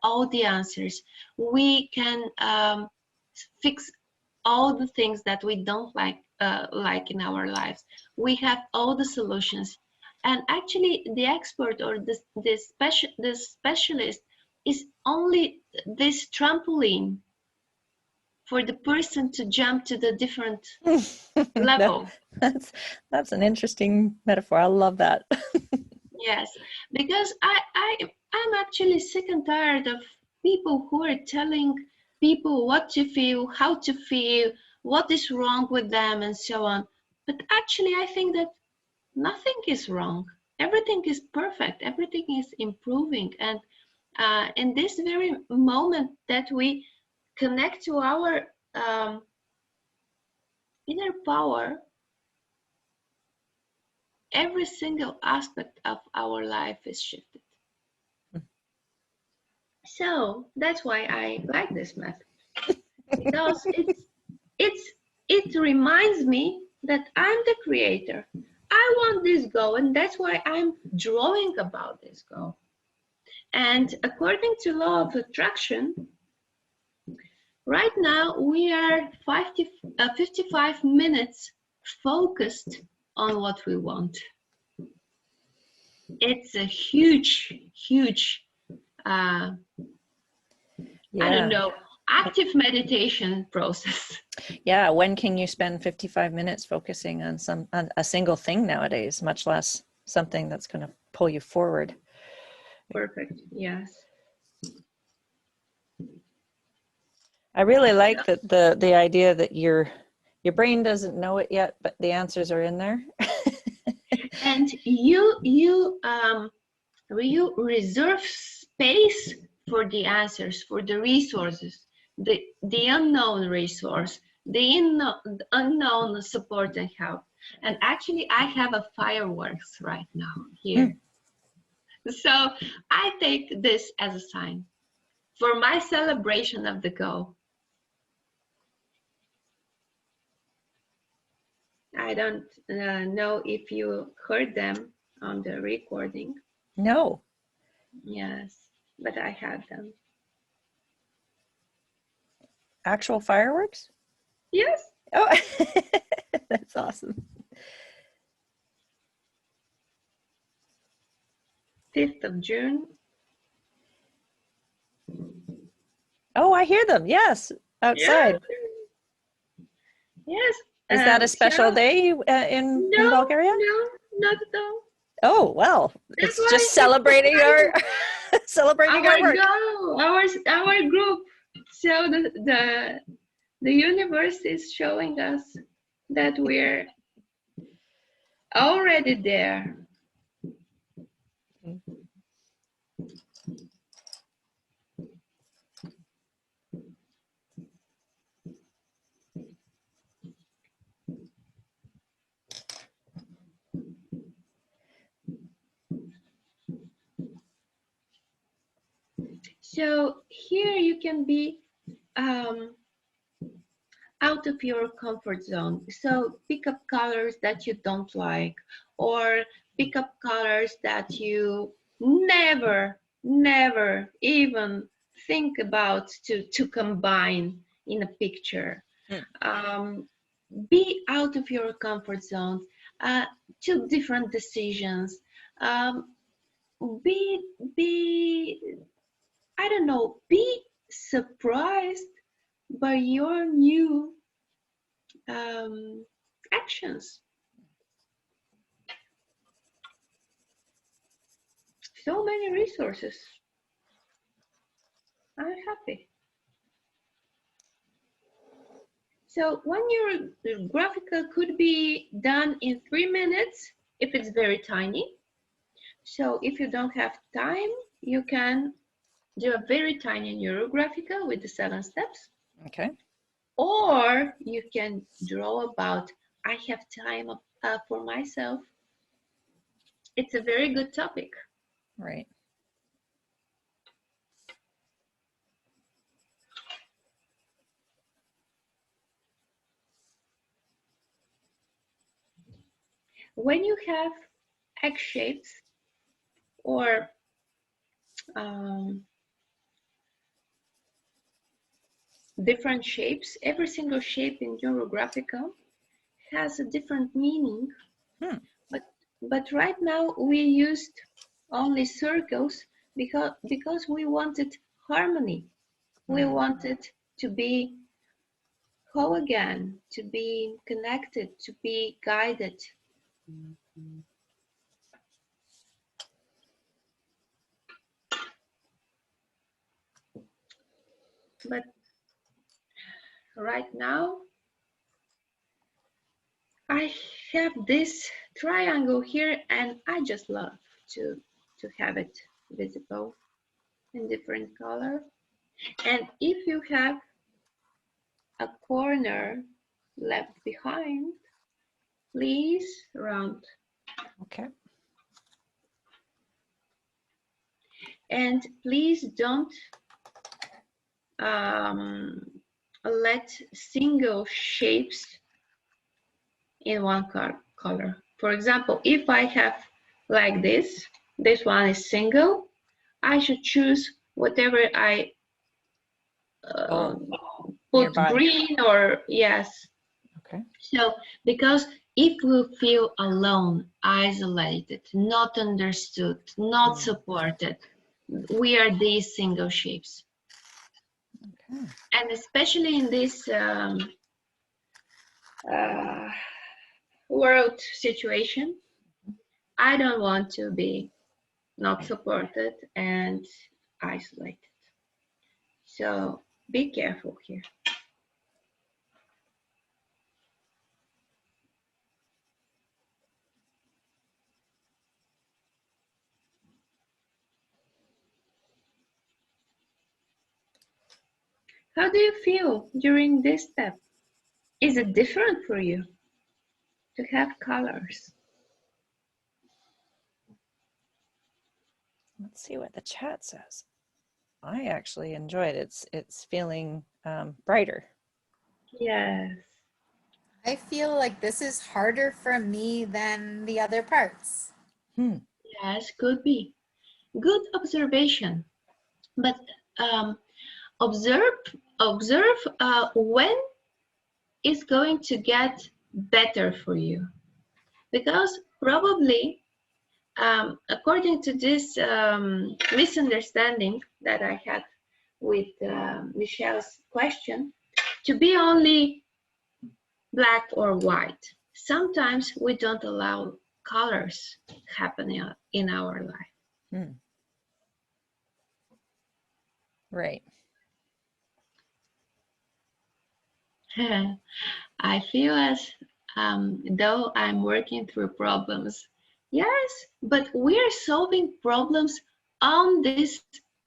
all the answers. We can fix all the things that we don't like in our lives. We have all the solutions. And actually, the expert or the specialist is only this trampoline for the person to jump to the different level. That's an interesting metaphor. I love that. Yes, because I'm actually sick and tired of people who are telling people what to feel, how to feel, what is wrong with them, and so on. But actually, I think that nothing is wrong. Everything is perfect. Everything is improving. And in this very moment that we connect to our inner power, every single aspect of our life is shifted. So that's why I like this method, because it reminds me that I'm the creator. I want this goal, and that's why I'm drawing about this goal. And according to law of attraction, right now we are 55 minutes focused on what we want. It's a huge I don't know, active meditation process. Yeah, when can you spend 55 minutes focusing on a single thing nowadays, much less something that's going to pull you forward? Perfect. Yes. I really like that the idea that your brain doesn't know it yet, but the answers are in there. And you reserve space for the answers, for the resources, the unknown resource, the unknown support and help. And actually, I have a fireworks right now here. So I take this as a sign for my celebration of the goal. I don't know if you heard them on the recording. No. Yes, but I had them. Actual fireworks? Yes. Oh, that's awesome. 5th of June. Oh, I hear them. Yes, outside. Yes. Is that a special day in Bulgaria? No, not at all. Oh, well, it's just celebrating our celebrating our work. Goal, our group. So the universe is showing us that we're already there. So here you can be out of your comfort zone. So pick up colors that you don't like, or pick up colors that you never even think about to combine in a picture. Be out of your comfort zone. Took different decisions. I don't know, be surprised by your new actions. So many resources. I'm happy. So when your graphical could be done in 3 minutes, if it's very tiny. So if you don't have time, you can do a very tiny Neurographica with the 7 steps. Okay. Or you can draw about, I have time for myself. It's a very good topic. Right. When you have egg shapes or different shapes, every single shape in Neurographica has a different meaning. But right now we used only circles because we wanted harmony. We wanted to be whole again, to be connected, to be guided. But right now, I have this triangle here, and I just love to have it visible in different color. And if you have a corner left behind, please round. Okay. And please don't let single shapes in one color. For example, if I have like this one is single, I should choose whatever I put nearby. green or yes. Okay. So because if we feel alone, isolated, not understood, not supported, we are these single shapes. Okay. And especially in this world situation, I don't want to be not supported and isolated. So be careful here. How do you feel during this step? Is it different for you to have colors? Let's see what the chat says. I actually enjoyed it. It's feeling brighter. Yes. I feel like this is harder for me than the other parts. Yes, could be. Good observation. But observe when it's going to get better for you. Because probably, according to this misunderstanding that I had with Michelle's question, to be only black or white, sometimes we don't allow colors happening in our life. Right. I feel as though I'm working through problems. Yes, but we are solving problems on this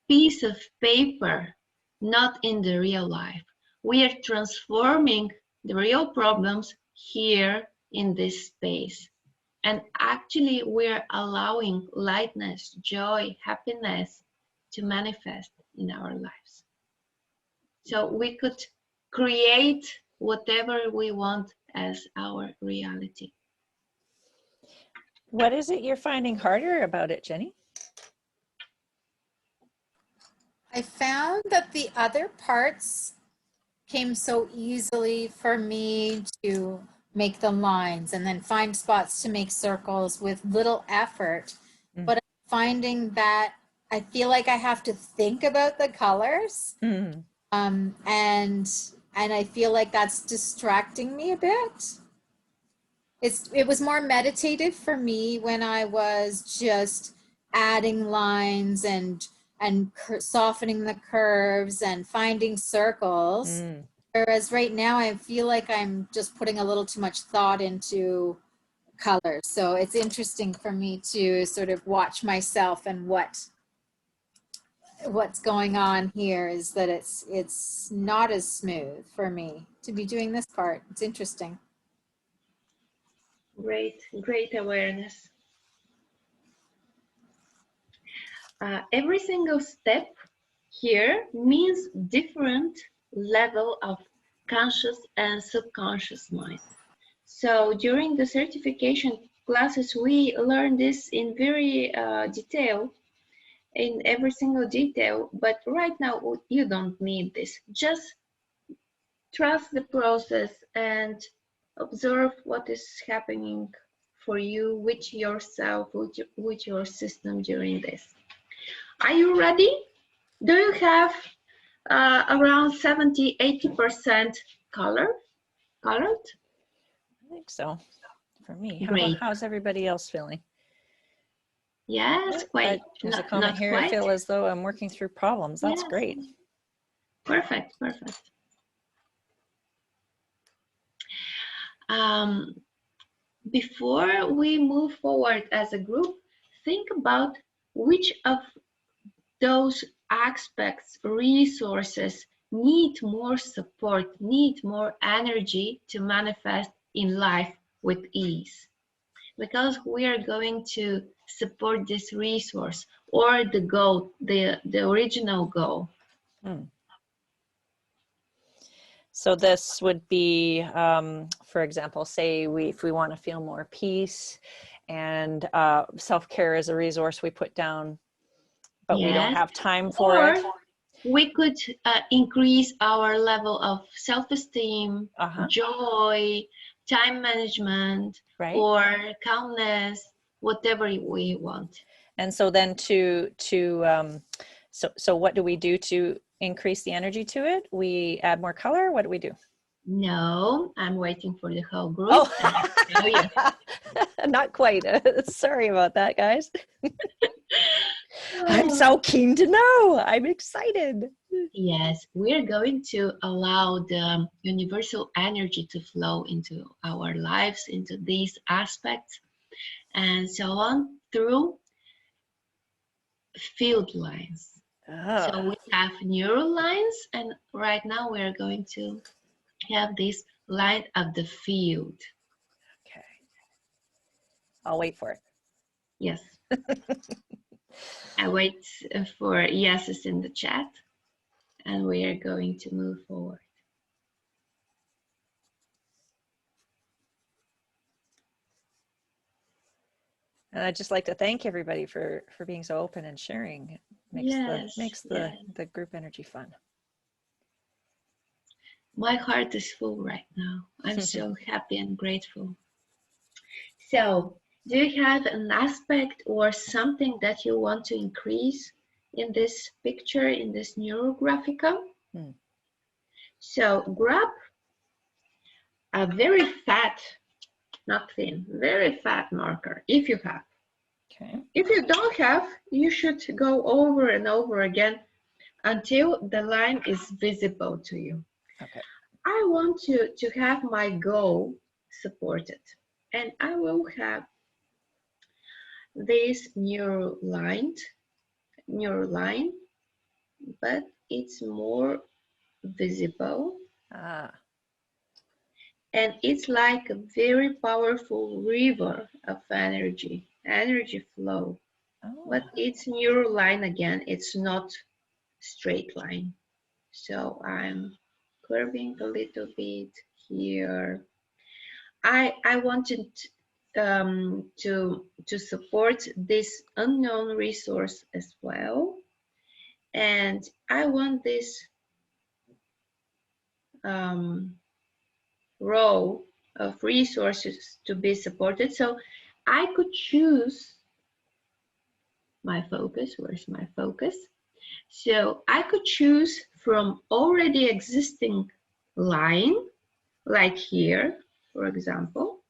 piece of paper, not in the real life. We are transforming the real problems here in this space. And actually, we're allowing lightness, joy, happiness to manifest in our lives. So we could create whatever we want as our reality. What is it you're finding harder about it, Jenny? I found that the other parts came so easily for me to make the lines and then find spots to make circles with little effort. But I'm finding that I feel like I have to think about the colors. And I feel like that's distracting me a bit. It was more meditative for me when I was just adding lines and softening the curves and finding circles. Whereas right now I feel like I'm just putting a little too much thought into colors. So it's interesting for me to sort of watch myself and what's going on here is that it's not as smooth for me to be doing this part. It's interesting. Great awareness. Every single step here means different level of conscious and subconscious mind. So during the certification classes, we learn this in very detail, in every single detail, but right now you don't need this. Just trust the process and observe what is happening for you with yourself, with your system during this. Are you ready? Do you have around 70-80% colored? I think so for me. Great. How's everybody else feeling? Yes, quite. There's a Not comment here. I quite. feel as though I'm working through problems. That's Yes. great. Perfect. Before we move forward as a group, think about which of those aspects, resources need more support, need more energy to manifest in life with ease. Because we are going to support this resource or the goal, the original goal. So this would be, for example, say if we want to feel more peace, and self-care is a resource we put down, but we don't have time for it. We could increase our level of self-esteem, joy, time management, or calmness, whatever we want. And so then so what do we do to increase the energy to it? We add more color. What do we do? No, I'm waiting for the whole group. Oh. Not quite. Sorry about that, guys. I'm so keen to know. I'm excited. Yes, we're going to allow the universal energy to flow into our lives, into these aspects, and so on through field lines. So we have neural lines, and right now we're going to have this line of the field. Okay. I'll wait for it. Yes. I wait for yeses in the chat, and we are going to move forward. And I'd just like to thank everybody for being so open and sharing. It makes the group energy fun. My heart is full right now. I'm so happy and grateful. So, do you have an aspect or something that you want to increase in this picture, in this Neurographica? So, grab a very fat, not thin, very fat marker, if you have. Okay. If you don't have, you should go over and over again until the line is visible to you. Okay. I want to have my goal supported, and I will have this neural line, but it's more visible. And it's like a very powerful river of energy flow. But it's neural line again, it's not straight line. So I'm curving a little bit here. I wanted to support this unknown resource as well. And I want this row of resources to be supported. So I could choose my focus. Where's my focus? So I could choose from already existing line, like here, for example,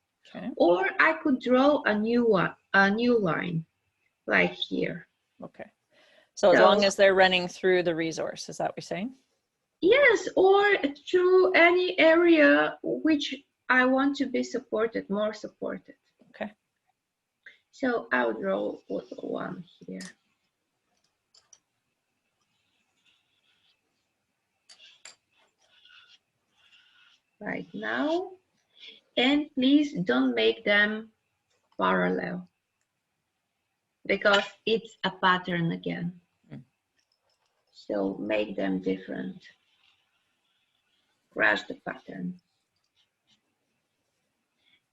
or I could draw a new line, like here. Okay. So as long as they're running through the resource, is that what you're saying? Yes, or through any area which I want to be supported, more supported. Okay. So I'll draw one here. Right now. And please don't make them parallel, because it's a pattern again. So make them different. Crash the pattern.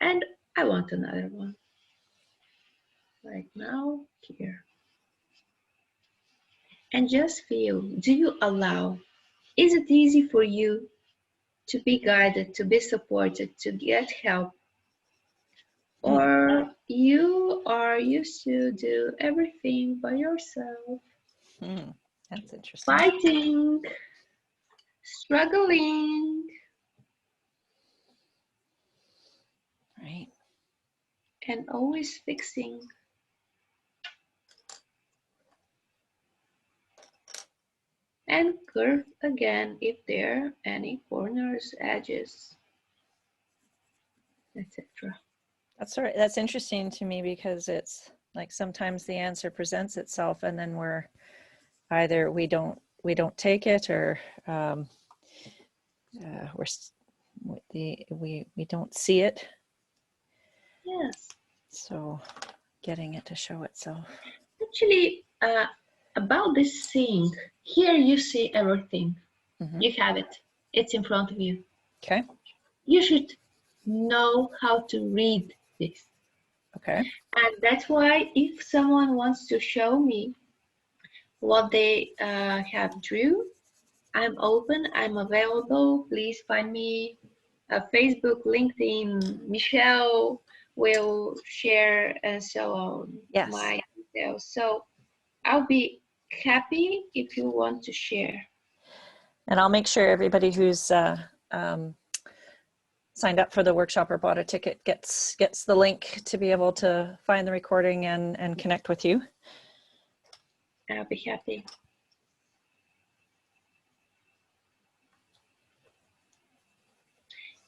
And I want another one. Right now, here. And just feel, do you allow? Is it easy for you to be guided, to be supported, to get help? Or you are used to do everything by yourself? That's interesting. Fighting, struggling. and always fixing. And curve again if there are any corners, edges, etc. That's right. That's interesting to me because it's like sometimes the answer presents itself and then we're either we don't take it, or we don't see it. Yes. So getting it to show itself. Actually, about this thing, here you see everything. Mm-hmm. You have it. It's in front of you. Okay. You should know how to read this. Okay. And that's why if someone wants to show me what they have drew, I'm open, I'm available. Please find me Facebook, LinkedIn. Michelle will share and so on. Yes. My details. So I'll be happy if you want to share. And I'll make sure everybody who's signed up for the workshop or bought a ticket gets the link to be able to find the recording and connect with you. I'll be happy.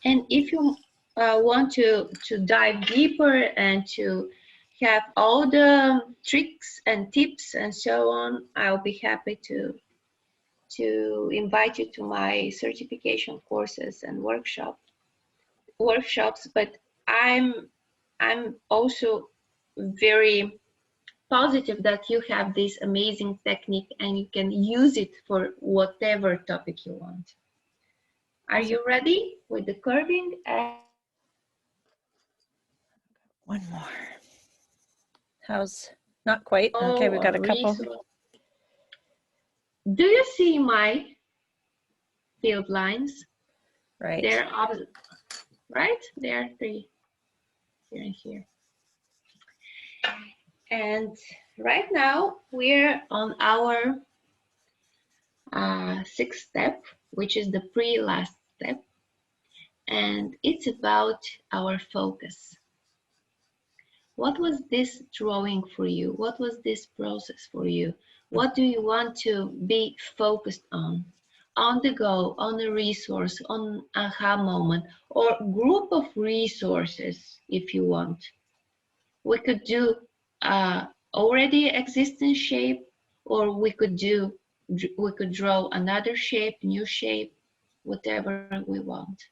And if you want to dive deeper and to have all the tricks and tips and so on, I'll be happy to invite you to my certification courses and workshops. But I'm also very positive that you have this amazing technique and you can use it for whatever topic you want. Are you ready with the curving? One more. How's not quite? Okay, we've got a couple. Do you see my field lines? Right. They're opposite, right? There are three here and here. And right now we're on our sixth step, which is the pre-last step. And it's about our focus. What was this drawing for you? What was this process for you? What do you want to be focused on? On the go, on a resource, on aha moment, or group of resources if you want. We could do already existing shape, or we could draw another shape, new shape, whatever we want.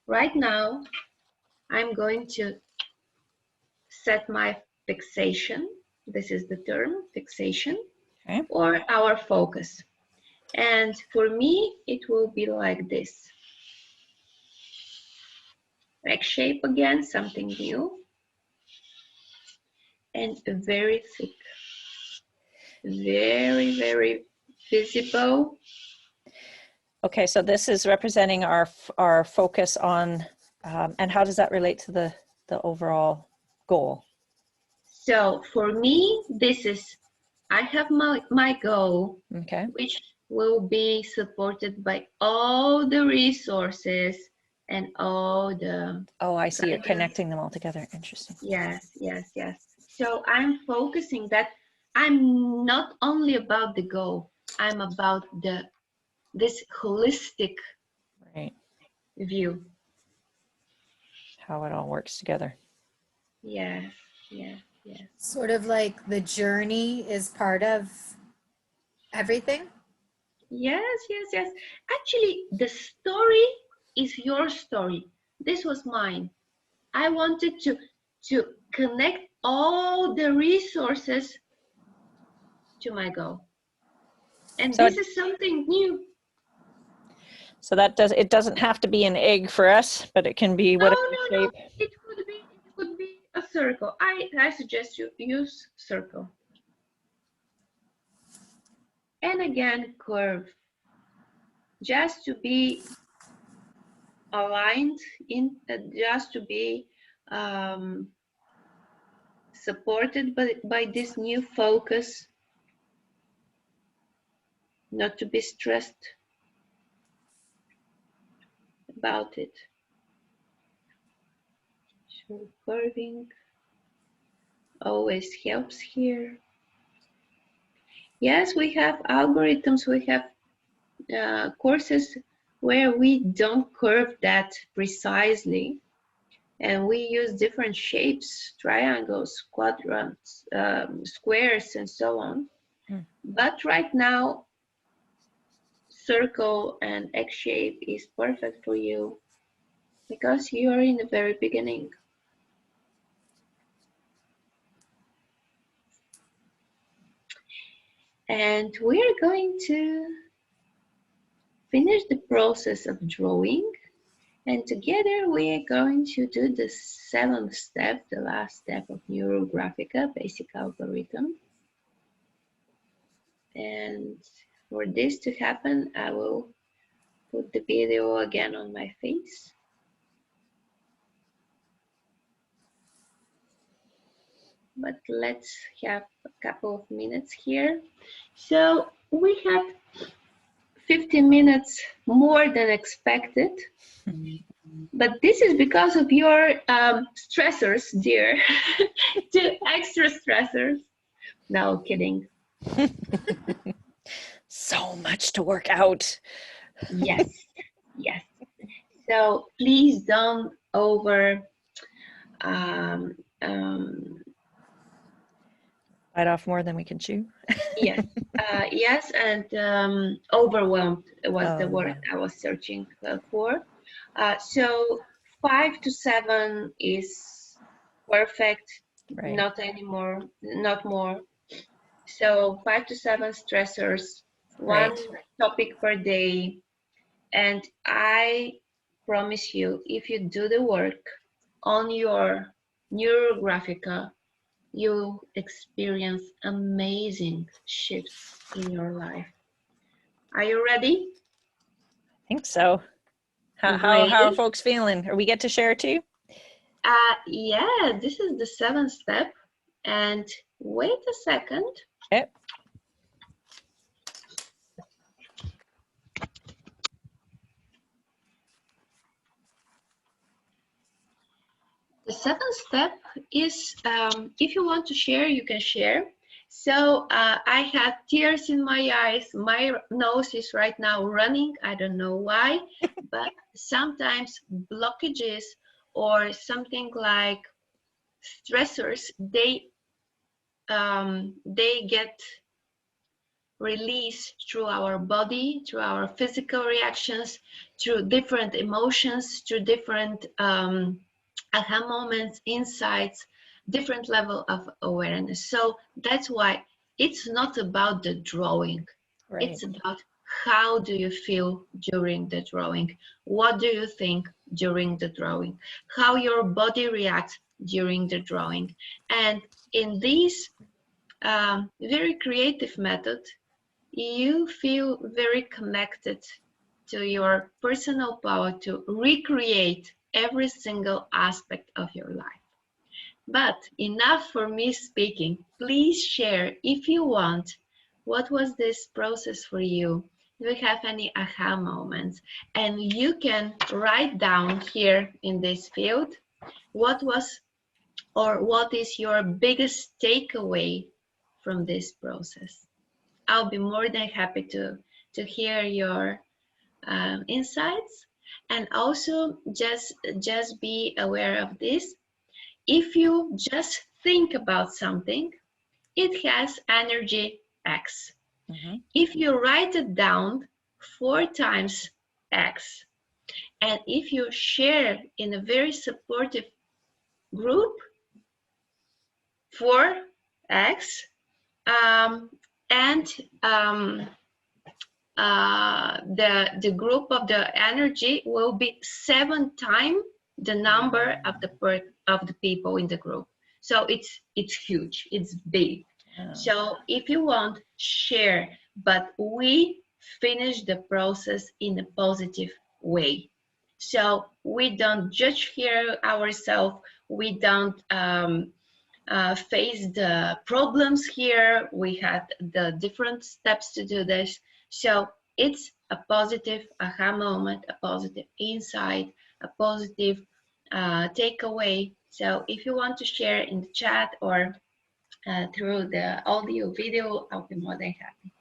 Right now, I'm going to set my fixation. This is the term, fixation, okay. Or our focus. And for me, it will be like this. X shape again, something new. And very thick. Very, very visible. Okay, so this is representing our focus on, and how does that relate to the overall goal? So for me, this is, I have my goal, okay, which will be supported by all the resources and all the... Oh, I see, you're connecting them all together. Interesting. Yes, yes, yes. So I'm focusing that I'm not only about the goal, I'm about this holistic view. How it all works together. Yes, yes, yes. Sort of like the journey is part of everything? Yes, yes, yes. Actually, the story is your story. This was mine. I wanted to connect all the resources to my goal. And so this is something new. So it doesn't have to be an egg for us, but it can be whatever shape. No. It could be a circle. I suggest you use circle. And again, curve. Just to be aligned, just to be supported by this new focus, not to be stressed about it. So curving always helps here. Yes, we have algorithms, we have courses where we don't curve that precisely, and we use different shapes, triangles, quadrants, squares, and so on. But right now, circle and X shape is perfect for you because you are in the very beginning. And we are going to finish the process of drawing, and together we are going to do the 7th step, the last step of Neurographica, basic algorithm. And for this to happen, I will put the video again on my face. But let's have a couple of minutes here. So we have 15 minutes more than expected, but this is because of your stressors, dear. 2 extra stressors. No, kidding. So much to work out. Yes, yes. So please don't over Bite off more than we can chew. yes, yes, and overwhelmed was the word Yeah. I was searching for. So 5 to 7 is perfect, Right. not anymore, not more. So 5 to 7 stressors, one topic per day, and I promise you, if you do the work on your Neurographica, you experience amazing shifts in your life. Are you ready? I think so. How are folks feeling? Or we get to share too? Yeah, this is the 7th step. And wait a second. Okay. The 7th step is, if you want to share, you can share. So I had tears in my eyes. My nose is right now running. I don't know why, but sometimes blockages or something like stressors, they get released through our body, through our physical reactions, through different emotions, through different aha moments, insights, different level of awareness. So that's why it's not about the drawing. Right. It's about how do you feel during the drawing? What do you think during the drawing? How your body reacts during the drawing? And in this very creative method, you feel very connected to your personal power to recreate every single aspect of your life. But enough for me speaking. Please share, if you want, what was this process for you? Do you have any aha moments? And you can write down here in this field what was or what is your biggest takeaway from this process. I'll be more than happy to hear your insights. And also just be aware of this. If you just think about something, it has energy X. If you write it down 4 times X, and if you share in a very supportive group, 4X, and the group of the energy will be 7 times the number of the people in the group. So it's huge, it's big. Oh. So if you want, share, but we finish the process in a positive way. So we don't judge here ourselves, we don't face the problems here. We had the different steps to do this. So it's a positive aha moment, a positive insight, a positive takeaway So if you want to share in the chat or through the audio video, I'll be more than happy.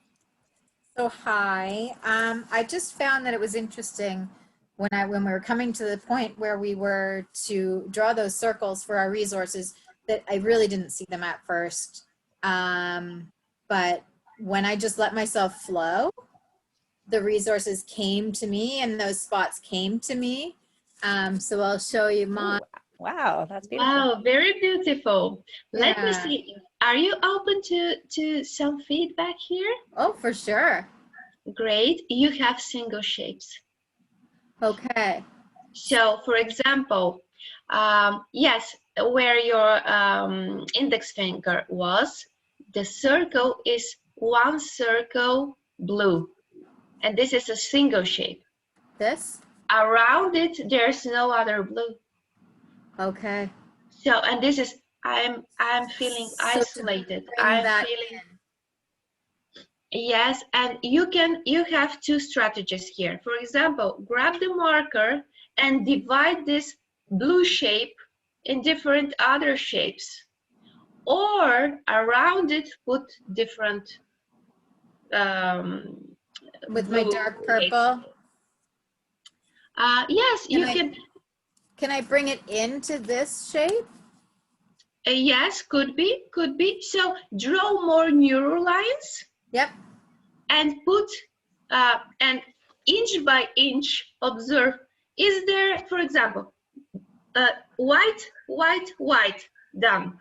So hi, I just found that it was interesting when we were coming to the point where we were to draw those circles for our resources, that I really didn't see them at first. But when I just let myself flow, the resources came to me and those spots came to me. So I'll show you mine. Ooh, wow, that's beautiful. Wow, very beautiful. Let me Yeah. see. Are you open to some feedback here? Oh, for sure. Great. You have single shapes. Okay. So, for example, yes, where your index finger was, the circle is one circle blue, and this is a single shape. This? Around it, there's no other blue. Okay. So, and this is, I'm feeling So to isolated. bring I'm that feeling, in. yes, and you have two strategies here. For example, grab the marker and divide this blue shape in different other shapes, or around it put different With my blue dark shapes. purple. Yes, you can. Can I bring it into this shape? Yes, could be. So draw more neural lines. Yep. And put and inch by inch observe, is there, for example, white, done,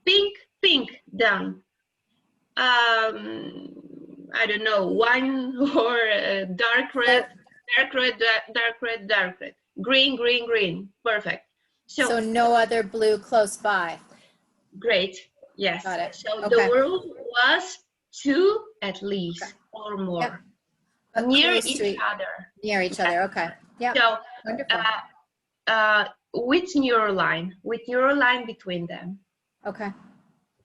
pink, done, I don't know, one or dark red, green, perfect. So no other blue close by. Great, yes. Got it. So Okay. the rule was 2 at least, Okay. or more. Yep. Near Close each to other. Near each other. Okay. Yeah. So Wonderful. with neural line between them. Okay.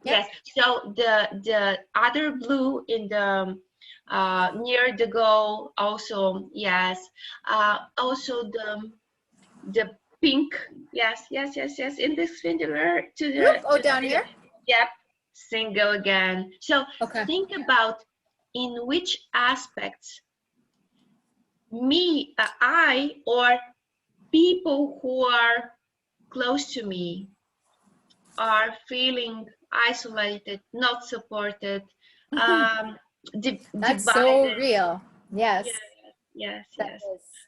Yes. Yep. So the other blue in the near the goal also, yes. Also the pink, yes. In this finger to the. Oh, down here. Yep. Single again. So Okay. think about in which aspects I or people who are close to me are feeling isolated, not supported, That's divided. so real. Yes. Yes.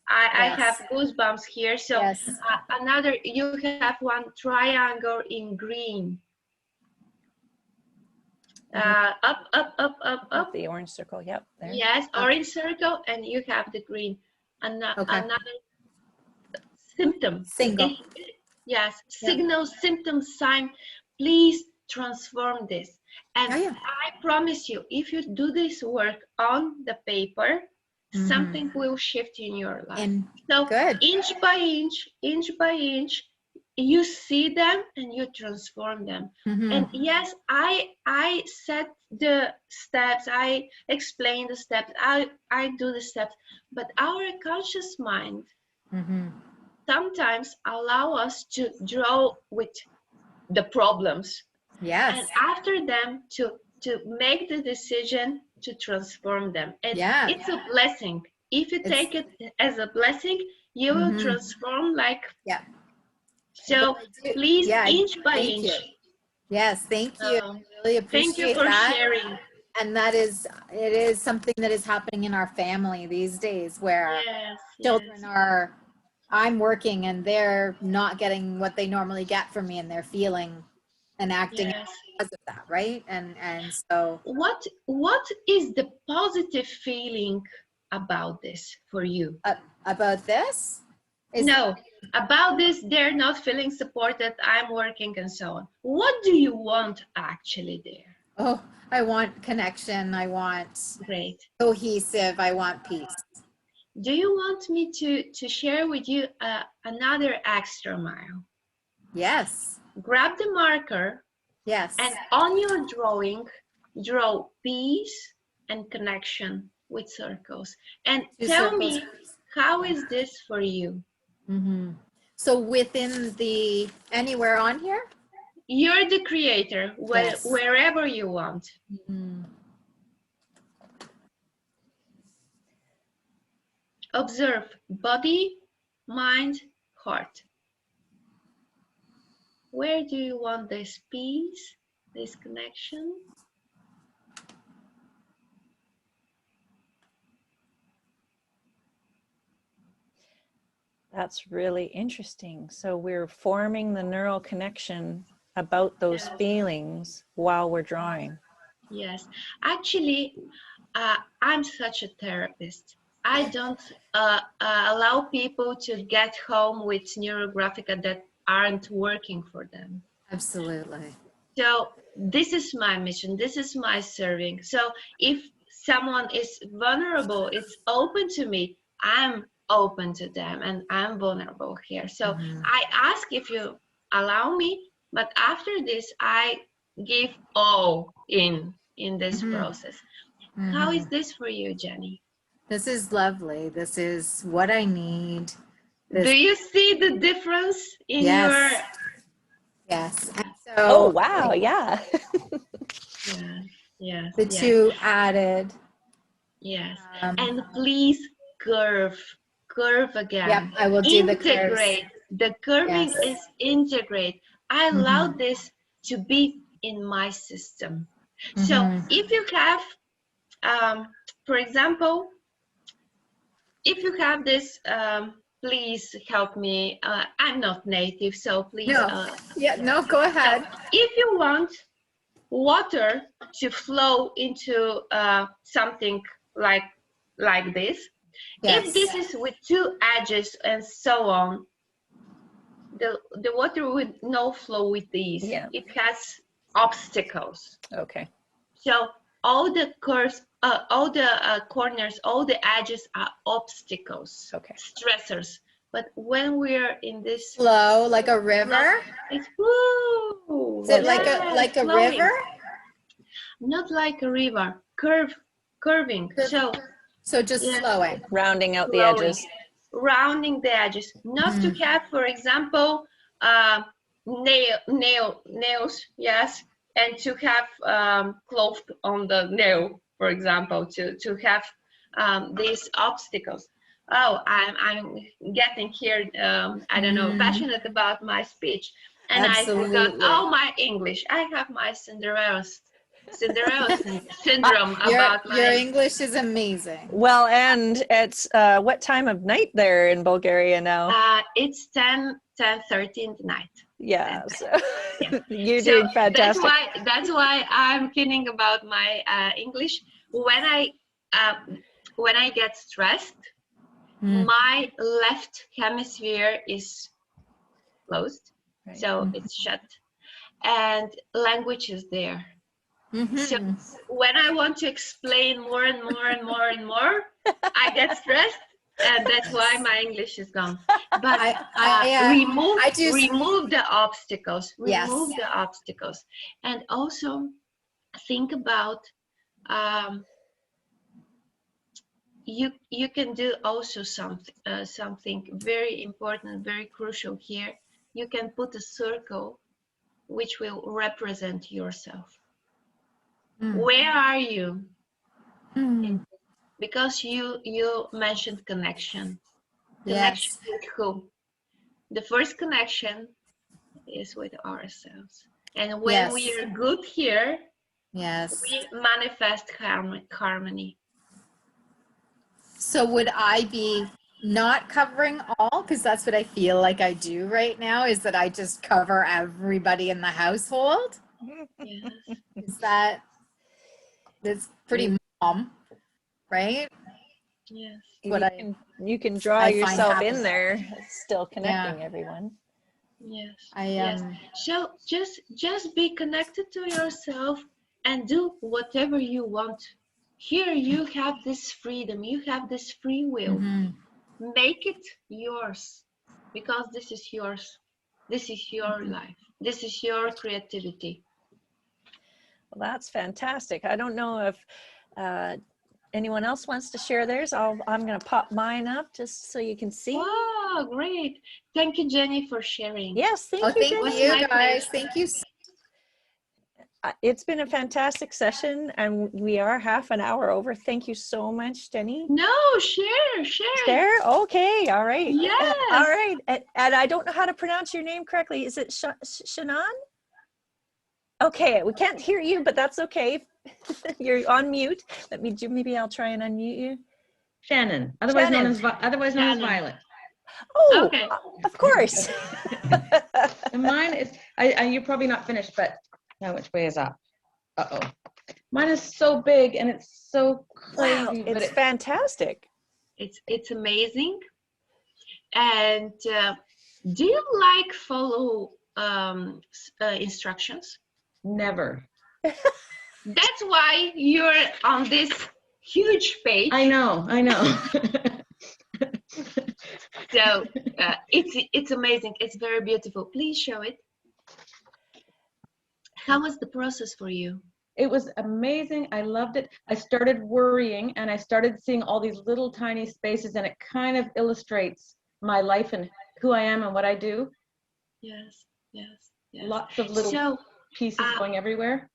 I Yes. have goosebumps here. So Yes. another, you have one triangle in green. Up. The orange circle, yep. There. Yes, orange circle, and you have the green. Okay. Another symptom. Single. Yes, Yeah. signal, symptom, sign. Please transform this. And Yeah. I promise you, if you do this work on the paper, something will shift in your life. And so good. inch by inch, you see them and you transform them. And yes, I set the steps, I explain the steps, I do the steps, but our conscious mind sometimes allow us to draw with the problems. Yes. And after them to make the decision to transform them. And it's a blessing. If you take it as a blessing, you will transform like. Yeah. So please, inch by inch. You. Yes, thank you. I really appreciate Thank you for that. sharing. And it is something that is happening in our family these days, where children are, I'm working and they're not getting what they normally get from me, and they're feeling and acting because of that, right? And so what is the positive feeling about this for you? About this? About this, they're not feeling supported, I'm working and so on. What do you want actually there? Oh, I want connection. I want cohesive. I want peace. Do you want me to share with you another extra mile? Yes. Grab the marker. Yes. And on your drawing, draw peace and connection with circles. And tell me, how is this for you? So within the, anywhere on here? You're the creator, Yes. wherever you want. Mm. Observe body, mind, heart. Where do you want this peace, this connection? That's really interesting. So we're forming the neural connection about those Yes. feelings while we're drawing. Yes, actually, I'm such a therapist. I don't allow people to get home with Neurographica that aren't working for them. Absolutely. So this is my mission. This is my serving. So if someone is vulnerable, it's open to me. I'm open to them, and I'm vulnerable here. So I ask if you allow me, but after this, I give all in this process. How is this for you, Jenny? This is lovely. This is what I need. Do you see the difference in Yes. Yes. And so, Oh, wow. Yeah. Yes. the two added. Yes. And please curve again. Yep, I will do the curves. Integrate. The curving Yes. is integrate. I allow this to be in my system. So if you have, for example, if you have this, please help me. I'm not native, so please. No, go ahead. So if you want water to flow into something like this, if this is with two edges and so on, the water would no flow with these. It has obstacles. Okay. So all the curves, all the corners, all the edges are obstacles, stressors. But when we're in this flow, like a river, it's woo. Is it like a river? Not like a river, curving. So just flowing, rounding out the edges. Rounding the edges, not to have, for example, nails, yes, and to have cloth on the nail, for example, to have these obstacles. Oh, I'm getting here, I don't know, passionate about my speech, and Absolutely. I forgot all my English. I have my Cinderella syndrome about your English is amazing. Well, and it's what time of night there in Bulgaria now? It's 10:30 in the night. Yeah, so you're doing fantastic. That's why I'm kidding about my English. When I get stressed, my left hemisphere is closed, so it's shut, and language is there. So when I want to explain more and more and more and more, I get stressed, and that's why my English is gone. But remove the obstacles. Remove the obstacles, and also think about you can do also something very important, very crucial here. You can put a circle which will represent yourself. Where are you? Because you mentioned connection. Connection with who? The first connection is with ourselves. And when we are good here, we manifest harmony. So would I be not covering all? Because that's what I feel like I do right now, is that I just cover everybody in the household. Yes. Is that's pretty mom, right? Yes. You can draw yourself in there, still connecting everyone. Yes. Yes. So just be connected to yourself and do whatever you want. Here you have this freedom, you have this free will. Make it yours, because this is yours. This is your life. This is your creativity. Well, that's fantastic. I don't know if anyone else wants to share theirs, I'm going to pop mine up just so you can see. Wow, great. Thank you, Jenny, for sharing. Yes, thank you, Thank Jenny. you my guys. pleasure. Thank you. It's been a fantastic session, and we are half an hour over. Thank you so much, Deni. No, share. Share? Okay, all right. Yes. All right. And I don't know how to pronounce your name correctly. Is it Shannon? Okay, we can't hear you, but that's okay. You're on mute. Maybe I'll try and unmute you. Shannon, otherwise known as Shannon. Violet. Oh, Okay. of course. And mine is, you're probably not finished, but now which way is up? Uh-oh. Mine is so big and it's so crazy. Wow, but it's fantastic. It's amazing. And do you like follow instructions? Never. That's why you're on this huge page. I know. So it's amazing. It's very beautiful. Please show it. How was the process for you? It was amazing. I loved it. I started worrying and I started seeing all these little tiny spaces, and it kind of illustrates my life and who I am and what I do. Yes. Lots of little pieces going everywhere.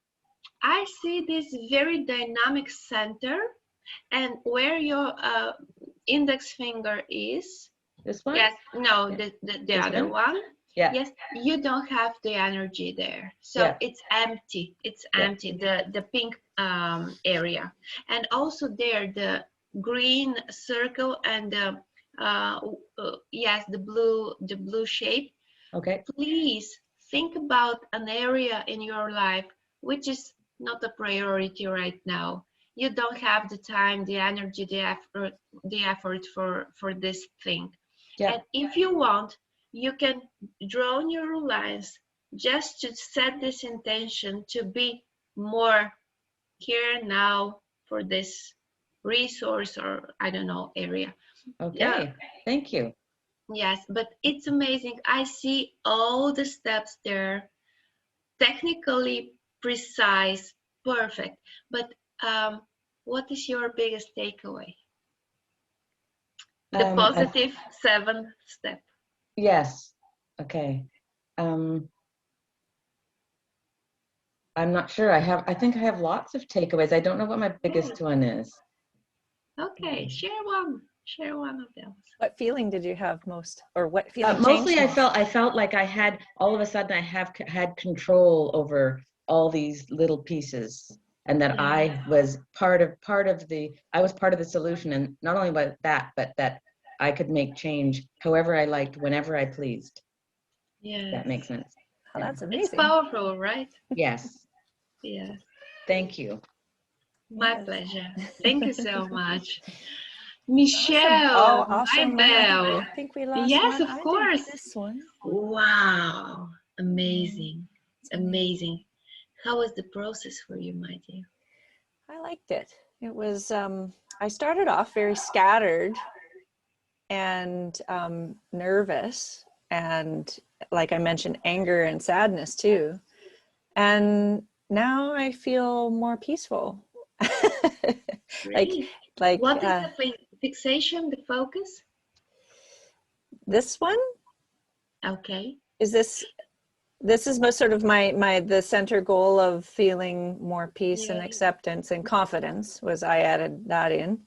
I see this very dynamic center, and where your index finger is. This one? Yes. No, the other one. Yeah. Yes, you don't have the energy there, so Yeah. it's empty. It's empty. The pink area, and also there the green circle and the yes, the blue shape. Okay. Please think about an area in your life which is not a priority right now. You don't have the time, the energy, the effort for this thing. Yeah. And if you want, you can draw your lines just to set this intention to be more here now for this resource, or I don't know, area. Okay. Yeah. Thank you. Yes, but it's amazing. I see all the steps there, technically precise, perfect. But what is your biggest takeaway? The positive 7th step. Yes. Okay. I'm not sure. I think I have lots of takeaways. I don't know what my biggest one is. Okay, share one of them. What feeling did you have most, or what feeling Mostly changed I felt like I had, all of a sudden I had control over all these little pieces, and that I was part of the solution, and not only about that, but that I could make change however I liked, whenever I pleased. Yeah, That makes sense. Oh, that's it's amazing. powerful, right? Yes. Yeah, Thank you. my Yes. pleasure. Thank you so much. Michelle, Oh, I'll show my mine. bell. I think we lost Yes, one. of I course. did this one. Wow, amazing, amazing. How was the process for you, my dear? I liked it. It was, I started off very scattered and nervous, and like I mentioned, anger and sadness too. And now I feel more peaceful. Great. like What is the fixation, the focus? this one Okay. is this is most sort of the center goal of feeling more peace and acceptance and confidence. Was I added that in,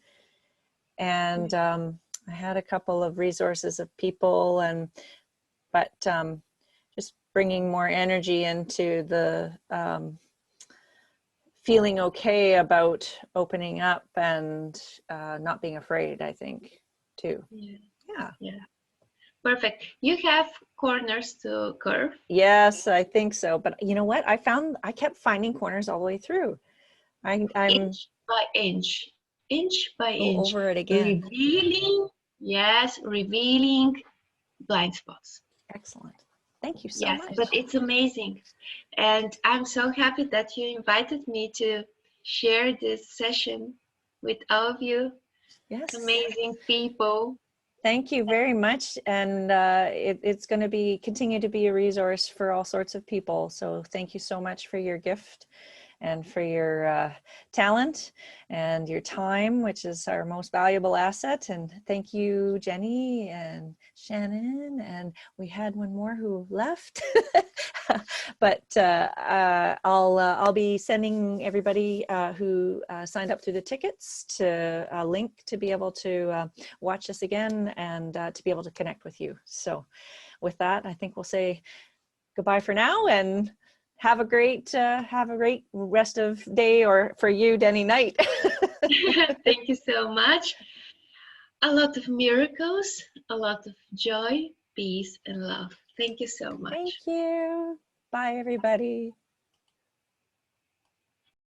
and I had a couple of resources of people, but just bringing more energy into the feeling okay about opening up and not being afraid, I think, too. Yeah. Perfect. You have corners to curve. Yes, I think so. But you know what? I kept finding corners all the way through. I'm Inch by inch by inch. over it again. Revealing blind spots. Excellent. Thank you so much. But it's amazing. And I'm so happy that you invited me to share this session with all of you. Yes. Amazing people. Thank you very much. And it's going to continue to be a resource for all sorts of people. So thank you so much for your gift. and for your talent and your time, which is our most valuable asset. And thank you, Jenny and Shannon. And we had one more who left, but I'll be sending everybody who signed up through the tickets to a link to be able to watch this again and to be able to connect with you. So with that, I think we'll say goodbye for now and have a great rest of day, or for you, Deni, night. Thank you so much. A lot of miracles, a lot of joy, peace, and love. Thank you so much. Thank you. Bye, everybody.